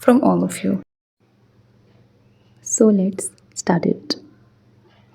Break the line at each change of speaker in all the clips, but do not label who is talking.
from all of you. So let's start it.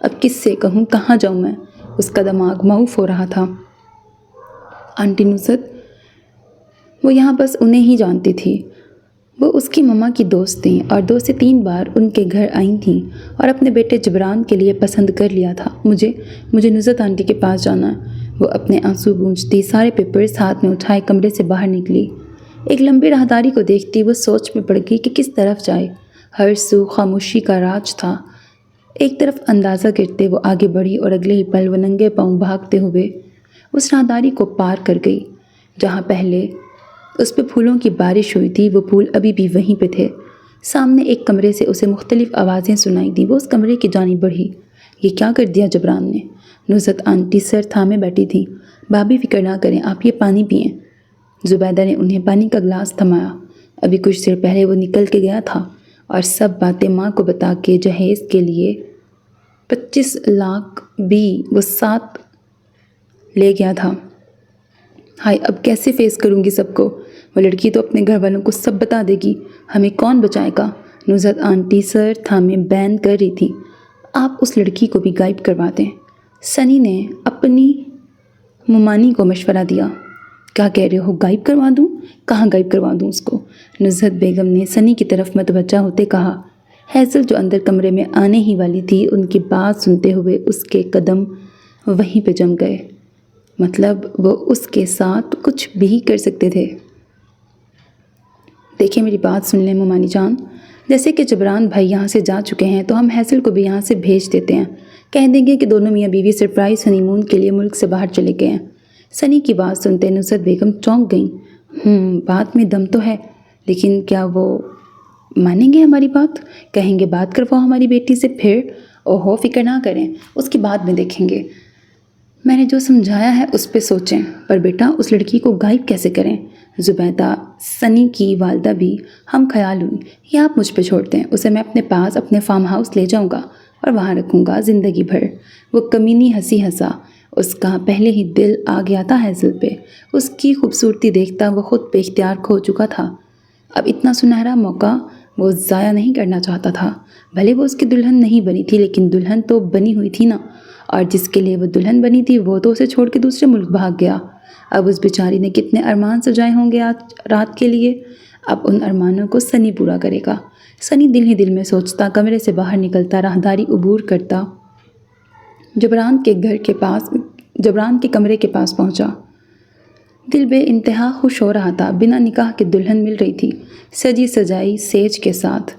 اب کس سے کہوں، کہاں جاؤں میں؟ اس کا دماغ معوف ہو رہا تھا۔ آنٹی نصرت، وہ یہاں بس انہیں ہی جانتی تھی۔ وہ اس کی مما کی دوست تھیں اور 2 سے 3 بار ان کے گھر آئی تھیں اور اپنے بیٹے جبران کے لیے پسند کر لیا تھا۔ مجھے نصرت آنٹی کے پاس جانا ہے۔ وہ اپنے آنسو پونچھتی سارے پیپرز ہاتھ میں اٹھائے کمرے سے باہر نکلی۔ ایک لمبی راہداری کو دیکھتی وہ سوچ میں پڑ گئی کہ کس طرف جائے۔ ہر سو خاموشی کا راج تھا۔ ایک طرف اندازہ کرتے وہ آگے بڑھی اور اگلے ہی پل وہ ننگے پاؤں بھاگتے ہوئے اس راہداری کو پار کر گئی جہاں پہلے اس پہ پھولوں کی بارش ہوئی تھی۔ وہ پھول ابھی بھی وہیں پہ تھے۔ سامنے ایک کمرے سے اسے مختلف آوازیں سنائی دیں۔ وہ اس کمرے کی جانب بڑھی۔ یہ کیا کر دیا جبران نے؟ نصرت آنٹی سر تھامے بیٹھی تھی۔ بھابھی فکر نہ کریں، آپ یہ پانی پئیں۔ زبیدہ نے انہیں پانی کا گلاس تھمایا۔ ابھی کچھ دیر پہلے وہ نکل کے گیا تھا اور سب باتیں ماں کو بتا کے جہیز کے لیے 25 لاکھ بھی وہ ساتھ لے گیا تھا۔ ہائے، اب کیسے فیس کروں گی سب کو؟ وہ لڑکی تو اپنے گھر والوں کو سب بتا دے گی، ہمیں کون بچائے گا؟ نصرت آنٹی سر تھامے بین کر رہی تھی۔ آپ اس لڑکی کو بھی غائب کروا دیں۔ سنی نے اپنی ممانی کو مشورہ دیا۔ کیا کہہ رہے ہو؟ غائب کروا دوں؟ کہاں غائب کروا دوں اس کو؟ نصرت بیگم نے سنی کی طرف متوجہ ہوتے کہا۔ ہیزل جو اندر کمرے میں آنے ہی والی تھی، ان کی بات سنتے ہوئے اس کے قدم وہیں پہ جم گئے۔ مطلب وہ اس کے ساتھ کچھ بھی کر سکتے تھے۔ دیکھیں، میری بات سن لیں ممانی جان، جیسے کہ جبران بھائی یہاں سے جا چکے ہیں تو ہم ہیزل کو بھی یہاں سے بھیج دیتے ہیں۔ کہہ دیں گے کہ دونوں میاں بیوی سرپرائز ہنی مون کے لیے ملک سے باہر چلے گئے ہیں۔ سنی کی بات سنتے نصرت بیگم چونک گئیں۔ بات میں دم تو ہے، لیکن کیا وہ مانیں گے ہماری بات؟ کہیں گے بات کرواؤ ہماری بیٹی سے پھر؟ اوہو، فکر نہ کریں، اس کی بات میں دیکھیں گے۔ میں نے جو سمجھایا ہے اس پہ سوچیں۔ پر بیٹا، اس لڑکی کو غائب کیسے کریں؟ زبیدہ، سنی کی والدہ بھی ہم خیال ہوئی۔ یہ آپ مجھ پہ چھوڑ دیں، اسے میں اپنے پاس اپنے فارم ہاؤس لے جاؤں گا اور وہاں رکھوں گا زندگی بھر۔ وہ کمینی ہنسی ہنسا۔ اس کا پہلے ہی دل آ گیا تھا ہیزل پہ۔ اس کی خوبصورتی دیکھتا وہ خود پہ اختیار کھو چکا تھا۔ اب اتنا سنہرا موقع وہ ضائع نہیں کرنا چاہتا تھا۔ بھلے وہ اس کی دلہن نہیں بنی تھی، لیکن دلہن تو بنی ہوئی تھی نا، اور جس کے لیے وہ دلہن بنی تھی وہ تو اسے چھوڑ کے دوسرے ملک بھاگ گیا۔ اب اس بیچاری نے کتنے ارمان سجائے ہوں گے آج رات کے لیے۔ اب ان ارمانوں کو سنی پورا کرے گا۔ سنی دل ہی دل میں سوچتا کمرے سے باہر نکلتا، راہداری عبور کرتا، جبران کے کمرے کے پاس پہنچا۔ دل بے انتہا خوش ہو رہا تھا۔ بنا نکاح کے دلہن مل رہی تھی، سجی سجائی سیج کے ساتھ۔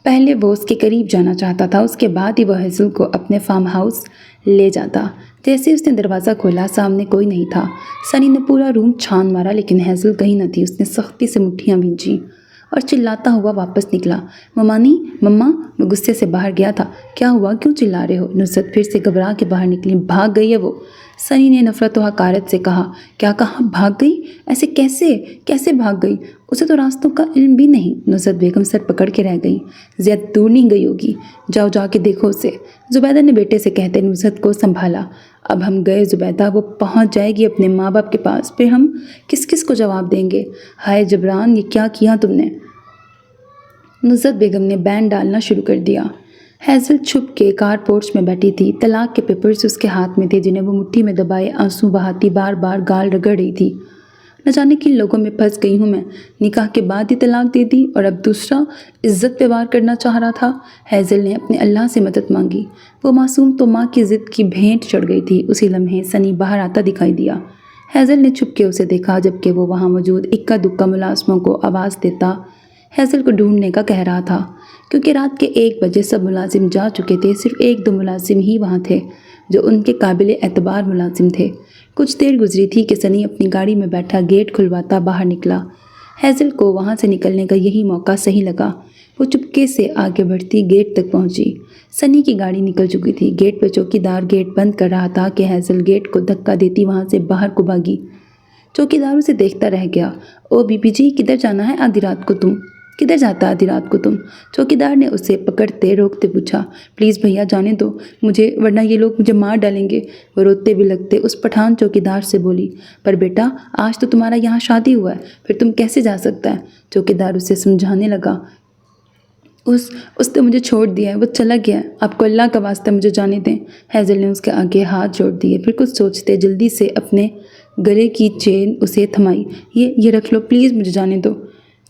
پہلے وہ اس کے قریب جانا چاہتا تھا، اس کے بعد ہی وہ ہیزل کو اپنے فارم ہاؤس لے جاتا۔ جیسے اس نے دروازہ کھولا، سامنے کوئی نہیں تھا۔ سنی نے پورا روم چھان مارا لیکن ہیزل کہیں نہ تھی۔ اس نے سختی سے مٹھیاں بھینچیں اور چلاتا ہوا واپس نکلا۔ ممانی، مما، وہ غصے سے باہر گیا تھا۔ کیا ہوا؟ کیوں چلا رہے ہو؟ نصرت پھر سے گھبرا کے باہر نکلی۔ بھاگ گئی ہے وہ، سنی نے نفرت و حقارت سے کہا۔ کیا کہا؟ بھاگ گئی؟ ایسے کیسے بھاگ گئی؟ اسے تو راستوں کا علم بھی نہیں۔ نصرت بیگم سر پکڑ کے رہ گئی۔ زیادہ دور نہیں گئی ہوگی، جاؤ جا کے دیکھو اسے، زبیدہ نے بیٹے سے کہتے نصرت کو سنبھالا۔ اب ہم گئے زبیدہ، وہ پہنچ جائے گی اپنے ماں باپ کے پاس، پھر ہم کس کو جواب دیں گے؟ ہائے جبران، یہ کیا کیا تم نے؟ نصرت بیگم نے بین ڈالنا شروع کر دیا۔ ہیزل چھپ کے کار پورچ میں بیٹھی تھی۔ طلاق کے پیپرز اس کے ہاتھ میں تھے جنہیں وہ مٹھی میں دبائے آنسو بہاتی بار بار گال رگڑ رہی تھی۔ نہ جانے کن لوگوں میں پھنس گئی ہوں میں، نکاح کے بعد ہی طلاق دے دی اور اب دوسرا عزت پہ وار کرنا چاہ رہا تھا۔ ہیزل نے اپنے اللہ سے مدد مانگی۔ وہ معصوم تو ماں کی ضد کی بھینٹ چڑھ گئی تھی۔ اسی لمحے سنی باہر آتا دکھائی دیا۔ ہیزل نے چھپ کے اسے دیکھا جبکہ وہ وہاں موجود اکا دکا ملازموں کو آواز دیتا ہیزل کو ڈھونڈنے کا کہہ رہا تھا، کیونکہ رات کے 1 بجے سب ملازم جا چکے تھے۔ صرف 1-2 ملازم ہی وہاں تھے جو ان کے قابل اعتبار ملازم تھے۔ کچھ دیر گزری تھی کہ سنی اپنی گاڑی میں بیٹھا گیٹ کھلواتا باہر نکلا۔ ہیزل کو وہاں سے نکلنے کا یہی موقع صحیح لگا۔ وہ چپکے سے آگے بڑھتی گیٹ تک پہنچی۔ سنی کی گاڑی نکل چکی تھی۔ گیٹ پہ چوکیدار گیٹ بند کر رہا تھا کہ ہیزل گیٹ کو دھکا دیتی وہاں سے باہر کو بھاگی۔ چوکیدار اسے دیکھتا رہ گیا۔ او بی بی جی، کدھر جانا ہے آدھی رات کو تم؟ کدھر جاتا آدھی رات کو تم؟ چوکیدار نے اسے پکڑتے روکتے پوچھا۔ پلیز بھیا جانے دو مجھے، ورنہ یہ لوگ مجھے مار ڈالیں گے، وہ روتے بھی لگتے اس پٹھان چوکیدار سے بولی۔ پر بیٹا، آج تو تمہارا یہاں شادی ہوا ہے، پھر تم کیسے جا سکتا ہے؟ چوکیدار اسے سمجھانے لگا۔ اس نے مجھے چھوڑ دیا ہے، وہ چلا گیا ہے، آپ کو اللہ کا واسطہ مجھے جانے دیں۔ ہیزل نے اس کے آگے ہاتھ جوڑ دیے، پھر کچھ سوچتے جلدی سے اپنے گلے کی چین اسے تھمائی۔ یہ رکھ لو، پلیز مجھے جانے دو۔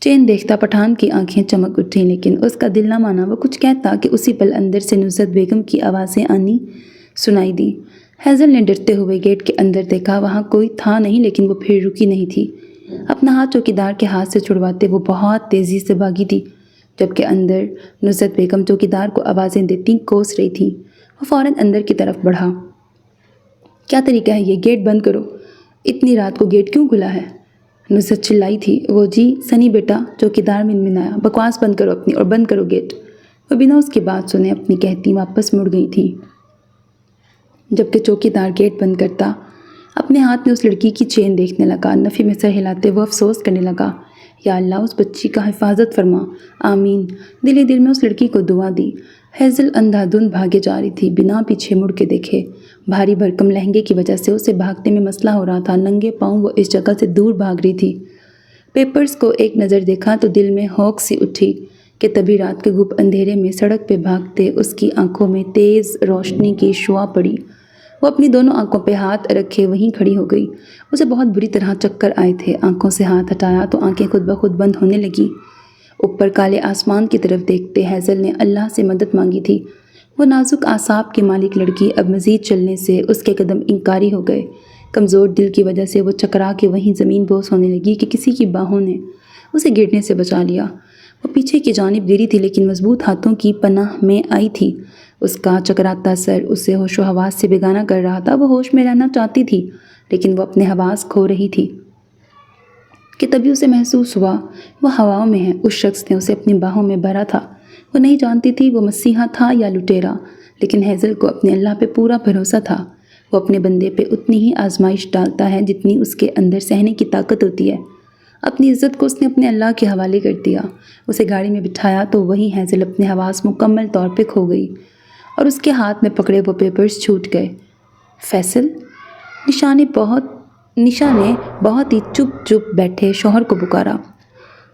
چین دیکھتا پٹھان کی آنکھیں چمک اٹھیں، لیکن اس کا دل نہ مانا۔ وہ کچھ کہتا کہ اسی پل اندر سے نصرت بیگم کی آوازیں آنی سنائی دی۔ ہیزل نے ڈرتے ہوئے گیٹ کے اندر دیکھا، وہاں کوئی تھا نہیں، لیکن وہ پھر رکی نہیں تھی۔ اپنا ہاتھ چوکیدار کے ہاتھ سے چھڑواتے وہ بہت تیزی سے بھاگی تھی، جبکہ اندر نصرت بیگم چوکیدار کو آوازیں دیتی کوس رہی تھی۔ وہ فوراً اندر کی طرف بڑھا۔ کیا طریقہ ہے یہ؟ گیٹ بند کرو۔ اتنی رات کو گیٹ کیوں کھلا ہے؟ نصرت چلائی تھی۔ وہ جی سنی بیٹا، چوکیدار منمنایا، بکواس بند کرو اپنی اور بند کرو گیٹ۔ وہ بنا اس کی بات سنے اپنی کہتی واپس مڑ گئی تھی، جبکہ چوکیدار گیٹ بند کرتا اپنے ہاتھ میں اس لڑکی کی چین دیکھنے لگا۔ نفی میں سر ہلاتے وہ افسوس کرنے لگا، یا اللہ اس بچی کا حفاظت فرما، آمین۔ دل ہی دل میں اس لڑکی کو دعا دی۔ ہیزل اندھا دھند بھاگے جا رہی تھی، بنا پیچھے مڑ کے دیکھے۔ بھاری بھرکم لہنگے کی وجہ سے اسے بھاگنے میں مسئلہ ہو رہا تھا۔ ننگے پاؤں وہ اس جگہ سے دور بھاگ رہی تھی۔ پیپرز کو ایک نظر دیکھا تو دل میں ہوک سی اٹھی کہ تبھی رات کے گھپ اندھیرے میں سڑک پہ بھاگتے اس کی آنکھوں میں تیز روشنی کی شعاع پڑی۔ وہ اپنی دونوں آنکھوں پہ ہاتھ رکھے وہیں کھڑی ہو گئی۔ اسے بہت بری طرح چکر آئے تھے۔ آنکھوں سے ہاتھ ہٹایا تو آنکھیں خود بخود بند ہونے لگیں۔ اوپر کالے آسمان کی طرف دیکھتے ہیزل نے اللہ سے مدد مانگی تھی۔ وہ نازک اعصاب کی مالک لڑکی اب مزید چلنے سے اس کے قدم انکاری ہو گئے۔ کمزور دل کی وجہ سے وہ چکرا کے وہیں زمین بوس ہونے لگی کہ کسی کی باہوں نے اسے گرنے سے بچا لیا۔ وہ پیچھے کی جانب گری تھی، لیکن مضبوط ہاتھوں کی پناہ میں آئی تھی۔ اس کا چکراتا سر اسے ہوش و حواس سے بیگانہ کر رہا تھا۔ وہ ہوش میں رہنا چاہتی تھی، لیکن وہ اپنے حواس کھو رہی تھی کہ تبھی اسے محسوس ہوا وہ ہواؤں میں ہے۔ اس شخص نے اسے اپنی باہوں میں بھرا تھا۔ وہ نہیں جانتی تھی وہ مسیحا تھا یا لٹیرا، لیکن ہیزل کو اپنے اللہ پہ پورا بھروسہ تھا۔ وہ اپنے بندے پہ اتنی ہی آزمائش ڈالتا ہے جتنی اس کے اندر سہنے کی طاقت ہوتی ہے۔ اپنی عزت کو اس نے اپنے اللہ کے حوالے کر دیا۔ اسے گاڑی میں بٹھایا تو وہیں ہیزل اپنے حواس مکمل طور پہ کھو گئی اور اس کے ہاتھ میں پکڑے وہ پیپرز چھوٹ گئے۔ فیصل؟ نشا نے بہت ہی چپ بیٹھے شوہر کو پکارا۔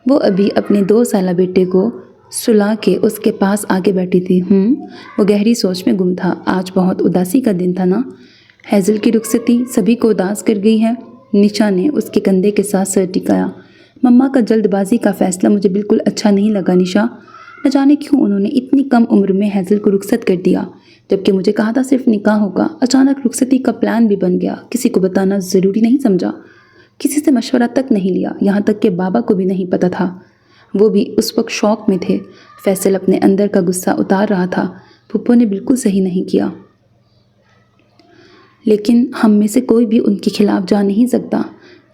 وہ ابھی اپنے 2 سالہ بیٹے کو سلا کے اس کے پاس آگے بیٹھی تھی۔ وہ گہری سوچ میں گم تھا۔ آج بہت اداسی کا دن تھا نا؟ ہیزل کی رخصتی سبھی کو اداس کر گئی ہے۔ نشا نے اس کے کندھے کے ساتھ سر ٹکایا۔ مما کا جلد بازی کا فیصلہ مجھے بالکل اچھا نہیں لگا نشا۔ نہ جانے کیوں انہوں نے اتنی کم عمر میں ہیزل کو رخصت کر دیا، جبکہ مجھے کہا تھا صرف نکاح ہوگا۔ اچانک رخصتی کا پلان بھی بن گیا۔ کسی کو بتانا ضروری نہیں سمجھا، کسی سے مشورہ تک نہیں لیا، یہاں تک کہ بابا کو بھی نہیں پتہ تھا۔ وہ بھی اس وقت شوق میں تھے۔ فیصل اپنے اندر کا غصہ اتار رہا تھا۔ پھپھو نے بالکل صحیح نہیں کیا، لیکن ہم میں سے کوئی بھی ان کے خلاف جا نہیں سکتا۔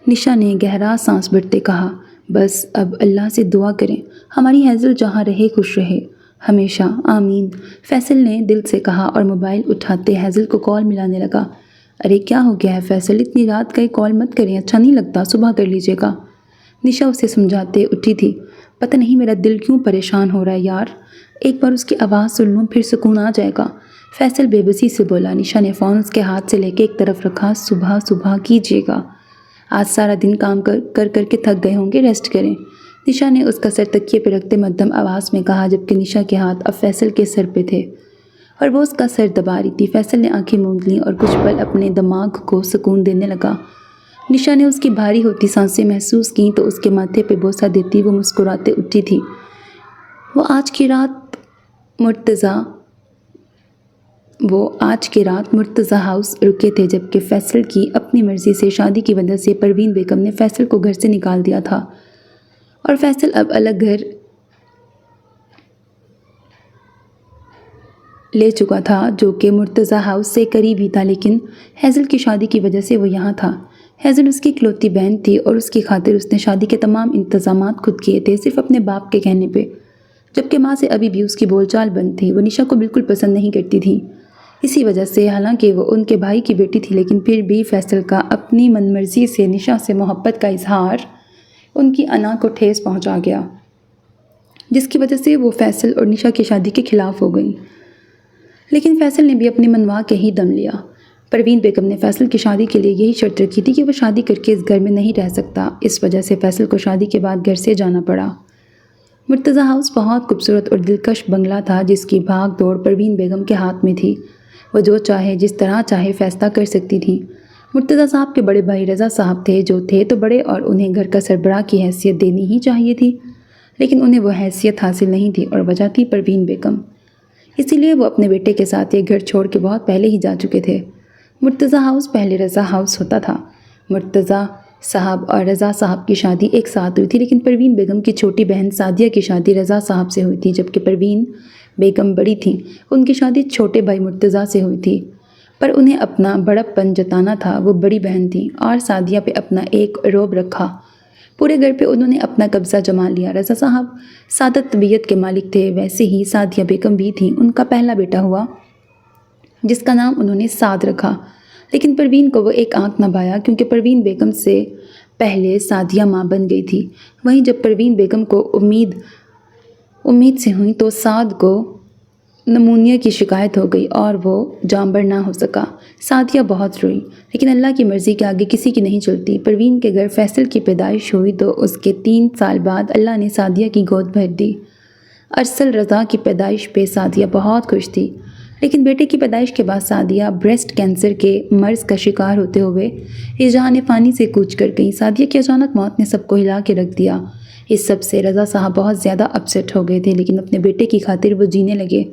نشا نے گہرا سانس بھرتے کہا، بس اب اللہ سے دعا کریں ہماری ہیزل جہاں رہے خوش رہے ہمیشہ، آمین۔ فیصل نے دل سے کہا اور موبائل اٹھاتے ہیزل کو کال ملانے لگا۔ ارے کیا ہو گیا ہے فیصل؟ اتنی رات گئے کال مت کریں، اچھا نہیں لگتا، صبح کر لیجیے گا۔ نشا اسے سمجھاتے اٹھی تھی۔ پتہ نہیں میرا دل کیوں پریشان ہو رہا ہے یار، ایک بار اس کی آواز سن لوں پھر سکون آ جائے گا۔ فیصل بے بسی سے بولا۔ نشا نے فون اس کے ہاتھ سے لے کے ایک طرف رکھا۔ صبح کیجیے گا، آج سارا دن کام کر کے تھک گئے ہوں گے، ریسٹ کریں۔ نشا نے اس کا سر تکیے پہ رکھتے مدھم آواز میں کہا، جبکہ نشا کے ہاتھ اب فیصل کے سر پہ تھے اور وہ اس کا سر دبا رہی تھی۔ فیصل نے آنکھیں موند لیں اور کچھ پل اپنے دماغ کو سکون دینے لگا۔ نشا نے اس کی بھاری ہوتی سانسیں محسوس کیں تو اس کے ماتھے پہ بوسہ دیتی وہ مسکراتے اٹھی تھی۔ وہ آج کی رات مرتضیٰ ہاؤس رکے تھے، جبکہ فیصل کی اپنی مرضی سے شادی کی وجہ سے پروین بیگم نے فیصل کو گھر سے نکال دیا تھا اور فیصل اب الگ گھر لے چکا تھا جو کہ مرتضیٰ ہاؤس سے قریب ہی تھا، لیکن ہیزل کی شادی کی وجہ سے وہ یہاں تھا۔ ہیزل اس کی اکلوتی بہن تھی اور اس کی خاطر اس نے شادی کے تمام انتظامات خود کیے تھے، صرف اپنے باپ کے کہنے پہ، جبکہ ماں سے ابھی بھی اس کی بول چال بند تھی۔ وہ نشا کو بالکل پسند نہیں کرتی تھی، اسی وجہ سے حالانکہ وہ ان کے بھائی کی بیٹی تھی، لیکن پھر بھی فیصل کا اپنی من مرضی سے نشا سے محبت کا اظہار ان کی انا کو ٹھیس پہنچا گیا، جس کی وجہ سے وہ فیصل اور نشا کی شادی کے خلاف ہو گئیں۔ لیکن فیصل نے بھی اپنی منوا کے ہی دم لیا۔ پروین بیگم نے فیصل کی شادی کے لیے یہی شرط رکھی تھی کہ وہ شادی کر کے اس گھر میں نہیں رہ سکتا، اس وجہ سے فیصل کو شادی کے بعد گھر سے جانا پڑا۔ مرتضیٰ ہاؤس بہت خوبصورت اور دلکش بنگلہ تھا جس کی بھاگ دوڑ پروین بیگم کے ہاتھ میں تھی۔ وہ جو چاہے جس طرح چاہے فیصلہ کر سکتی تھی۔ مرتضیٰ صاحب کے بڑے بھائی رضا صاحب تھے جو تھے تو بڑے اور انہیں گھر کا سربراہ کی حیثیت دینی ہی چاہیے تھی، لیکن انہیں وہ حیثیت حاصل نہیں تھی اور وجہ تھی پروین بیگم۔ اسی لیے وہ اپنے بیٹے کے ساتھ یہ گھر چھوڑ کے بہت پہلے ہی جا چکے تھے۔ مرتضیٰ ہاؤس پہلے رضا ہاؤس ہوتا تھا۔ مرتضیٰ صاحب اور رضا صاحب کی شادی ایک ساتھ ہوئی تھی، لیکن پروین بیگم کی چھوٹی بہن سعدیہ کی شادی رضا صاحب سے ہوئی تھی، جبکہ پروین بیگم بڑی تھیں۔ ان کی شادی چھوٹے بھائی مرتضیٰ سے ہوئی تھی، پر انہیں اپنا بڑپن جتانا تھا۔ وہ بڑی بہن تھیں اور سعدیہ پہ اپنا ایک روب رکھا۔ پورے گھر پہ انہوں نے اپنا قبضہ جما لیا۔ رضا صاحب سعادت طبیعت کے مالک تھے، ویسے ہی سعدیہ بیگم بھی تھیں۔ ان کا پہلا بیٹا ہوا جس کا نام انہوں نے سعد رکھا، لیکن پروین کو وہ ایک آنکھ نہ بھایا کیونکہ پروین بیگم سے پہلے سعدیہ ماں بن گئی تھی۔ وہیں جب پروین بیگم کو امید سے ہوئی تو سعد کو نمونیا کی شکایت ہو گئی اور وہ جانبر نہ ہو سکا۔ سعدیہ بہت روئی، لیکن اللہ کی مرضی کے آگے کسی کی نہیں چلتی۔ پروین کے گھر فیصل کی پیدائش ہوئی تو اس کے 3 سال بعد اللہ نے سعدیہ کی گود بھر دی۔ ارسل رضا کی پیدائش پہ سعدیہ بہت خوش تھی، لیکن بیٹے کی پیدائش کے بعد سعدیہ بریسٹ کینسر کے مرض کا شکار ہوتے ہوئے اس جہان فانی سے کوچ کر گئی۔ سعدیہ کی اچانک موت نے سب کو ہلا کے رکھ دیا۔ اس سب سے رضا صاحب بہت زیادہ اپسیٹ ہو گئے تھے، لیکن اپنے بیٹے کی خاطر وہ جینے لگے۔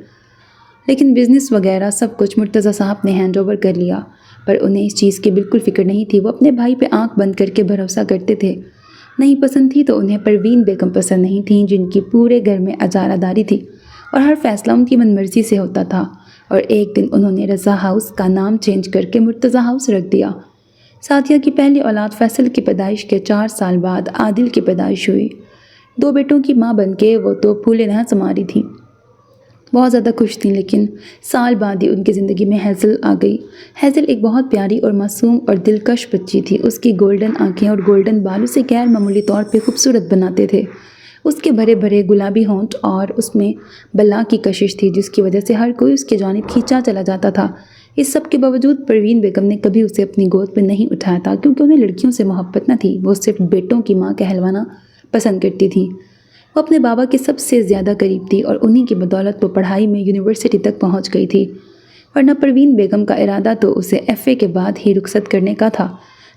لیکن بزنس وغیرہ سب کچھ مرتضیٰ صاحب نے ہینڈ اوور کر لیا، پر انہیں اس چیز کی بالکل فکر نہیں تھی۔ وہ اپنے بھائی پہ آنکھ بند کر کے بھروسہ کرتے تھے۔ نہیں پسند تھی تو انہیں پروین بیگم پسند نہیں تھیں، جن کی پورے گھر میں اجارہ داری تھی اور ہر فیصلہ ان کی من مرضی سے ہوتا تھا۔ اور ایک دن انہوں نے رضا ہاؤس کا نام چینج کر کے مرتضیٰ ہاؤس رکھ دیا۔ سعدیہ کی پہلی اولاد فیصل کی پیدائش کے 4 سال بعد عادل کی پیدائش ہوئی۔ 2 بیٹوں کی ماں بن کے وہ تو پھولے نہ سما رہی تھیں، بہت زیادہ خوش تھیں، لیکن سال بعد ہی ان کی زندگی میں ہیزل آ گئی۔ ہیزل ایک بہت پیاری اور معصوم اور دلکش بچی تھی۔ اس کی گولڈن آنکھیں اور گولڈن بال اسے غیر معمولی طور پہ خوبصورت بناتے تھے۔ اس کے بھرے بھرے گلابی ہونٹ اور اس میں بلا کی کشش تھی، جس کی وجہ سے ہر کوئی اس کی جانب کھینچا چلا جاتا تھا۔ اس سب کے باوجود پروین بیگم نے کبھی اسے اپنی گود پہ نہیں اٹھایا تھا، کیونکہ انہیں لڑکیوں سے محبت نہ تھی۔ وہ صرف بیٹوں کی ماں کہلوانا پسند کرتی تھی۔ وہ اپنے بابا کے سب سے زیادہ قریب تھی اور انہی کی بدولت وہ پڑھائی میں یونیورسٹی تک پہنچ گئی تھی، ورنہ پروین بیگم کا ارادہ تو اسے FA کے بعد ہی رخصت کرنے کا تھا۔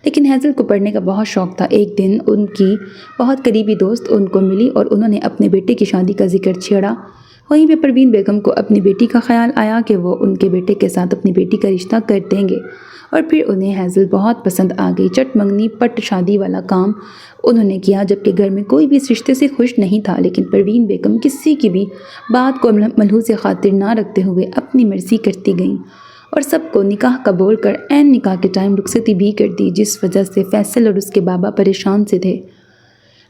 لیکن ہیزل کو پڑھنے کا بہت شوق تھا۔ ایک دن ان کی بہت قریبی دوست ان کو ملی اور انہوں نے اپنے بیٹے کی شادی کا ذکر چھیڑا۔ وہیں پہ پروین بیگم کو اپنی بیٹی کا خیال آیا کہ وہ ان کے بیٹے کے ساتھ اپنی بیٹی کا رشتہ کر دیں گے، اور پھر انہیں ہیزل بہت پسند آ گئی۔ چٹ منگنی پٹ شادی والا کام انہوں نے کیا، جبکہ گھر میں کوئی بھی اس رشتے سے خوش نہیں تھا، لیکن پروین بیگم کسی کی بھی بات کو ملحوظ خاطر نہ رکھتے ہوئے اپنی مرضی کرتی گئیں اور سب کو نکاح کا بول کر عین نکاح کے ٹائم رخصتی بھی کر دی، جس وجہ سے فیصل اور اس کے بابا پریشان سے تھے۔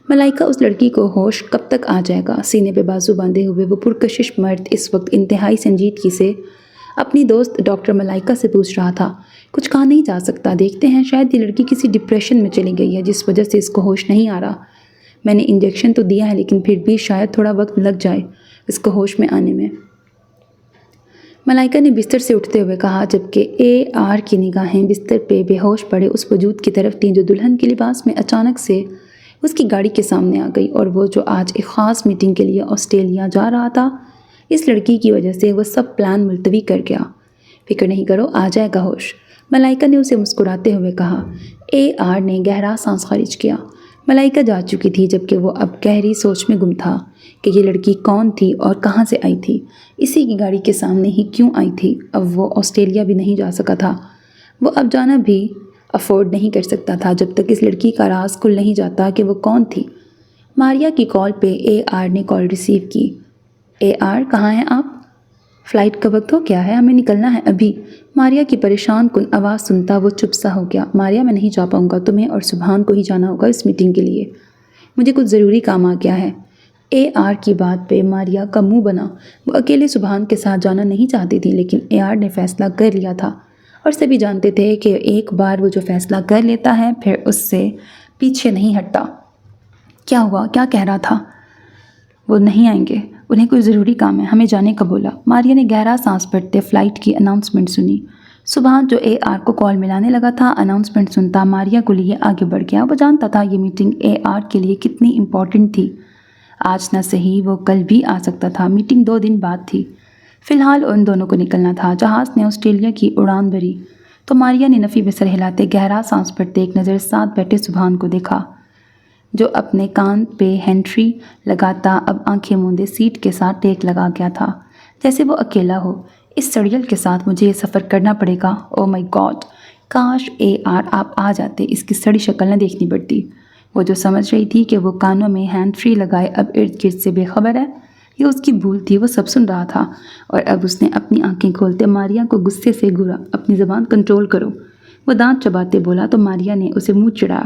ملائکہ اس لڑکی کو ہوش کب تک آ جائے گا؟ سینے پہ بازو باندھے ہوئے وہ پرکشش مرد اس وقت انتہائی سنجیدگی سے اپنی دوست ڈاکٹر ملائکہ سے پوچھ رہا تھا۔ کچھ کہا نہیں جا سکتا، دیکھتے ہیں شاید یہ لڑکی کسی ڈپریشن میں چلی گئی ہے جس وجہ سے اس کو ہوش نہیں آ رہا۔ میں نے انجیکشن تو دیا ہے، لیکن پھر بھی شاید تھوڑا وقت لگ جائے اس کو ہوش میں آنے میں، ملائکہ نے بستر سے اٹھتے ہوئے کہا، جبکہ AR کی نگاہیں بستر پہ بے ہوش پڑے اس وجود کی طرف تھیں جو دلہن کے لباس میں اچانک سے اس کی گاڑی کے سامنے آ گئی، اور وہ جو آج ایک خاص میٹنگ کے لیے آسٹریلیا جا رہا تھا، اس لڑکی کی وجہ سے وہ سب پلان ملتوی کر گیا۔ فکر نہیں کرو، آ جائے گا ہوش، ملائکہ نے اسے مسکراتے ہوئے کہا۔ AR نے گہرا سانس خارج کیا۔ ملائکہ جا چکی تھی، جبکہ وہ اب گہری سوچ میں گم تھا کہ یہ لڑکی کون تھی اور کہاں سے آئی تھی، اسی کی گاڑی کے سامنے ہی کیوں آئی تھی۔ اب وہ آسٹریلیا بھی نہیں جا سکا تھا، وہ اب جانا بھی افورڈ نہیں کر سکتا تھا جب تک اس لڑکی کا راز کھل نہیں جاتا کہ وہ کون تھی۔ ماریا کی کال پہ AR نے کال ریسیو کی۔ AR کہاں ہیں آپ؟ فلائٹ کا وقت ہو گیا ہے، ہمیں نکلنا ہے ابھی۔ ماریا کی پریشان کن آواز سنتا وہ چپ سا ہو گیا۔ ماریا، میں نہیں جا پاؤں گا، تمہیں اور سبحان کو ہی جانا ہوگا اس میٹنگ کے لیے، مجھے کچھ ضروری کام آ گیا ہے۔ AR کی بات پہ ماریا کا منہ بنا۔ وہ اکیلے سبحان کے ساتھ جانا نہیں چاہتی تھی، لیکن AR نے فیصلہ کر لیا تھا اور سبھی جانتے تھے کہ ایک بار وہ جو فیصلہ کر لیتا ہے پھر اس سے پیچھے نہیں ہٹتا۔ کیا ہوا؟ کیا کہہ رہا تھا؟ وہ نہیں آئیں گے، انہیں کوئی ضروری کام ہے، ہمیں جانے کا بولا۔ ماریا نے گہرا سانس بھرتے فلائٹ کی اناؤنسمنٹ سنی۔ سبحان جو AR کو کال ملانے لگا تھا، اناؤنسمنٹ سنتا ماریا کو لیے آگے بڑھ گیا۔ وہ جانتا تھا یہ میٹنگ AR کے لیے کتنی امپورٹنٹ تھی۔ آج نہ صحیح وہ کل بھی آ سکتا تھا، میٹنگ 2 دن بعد تھی۔ فی الحال ان دونوں کو نکلنا تھا۔ جہاز نے آسٹریلیا کی اڑان بھری تو ماریا نے نفی بسر ہلاتے گہرا سانس بھرتے ایک نظر ساتھ بیٹھے سبحان کو دیکھا، جو اپنے کان پہ ہینڈ-فری لگاتا اب آنکھیں موندے سیٹ کے ساتھ ٹیک لگا گیا تھا، جیسے وہ اکیلا ہو۔ اس سڑیل کے ساتھ مجھے یہ سفر کرنا پڑے گا، او مائی گاڈ، کاش آپ آ جاتے، اس کی سڑی شکل نہ دیکھنی پڑتی۔ وہ جو سمجھ رہی تھی کہ وہ کانوں میں ہینڈ فری لگائے اب ارد گرد سے بے خبر ہے، یہ اس کی بھول تھی، وہ سب سن رہا تھا، اور اب اس نے اپنی آنکھیں کھولتے ماریا کو غصے سے گھورا، اپنی زبان کنٹرول کرو، وہ دانت چباتے بولا تو ماریا نے اسے منہ چڑھایا۔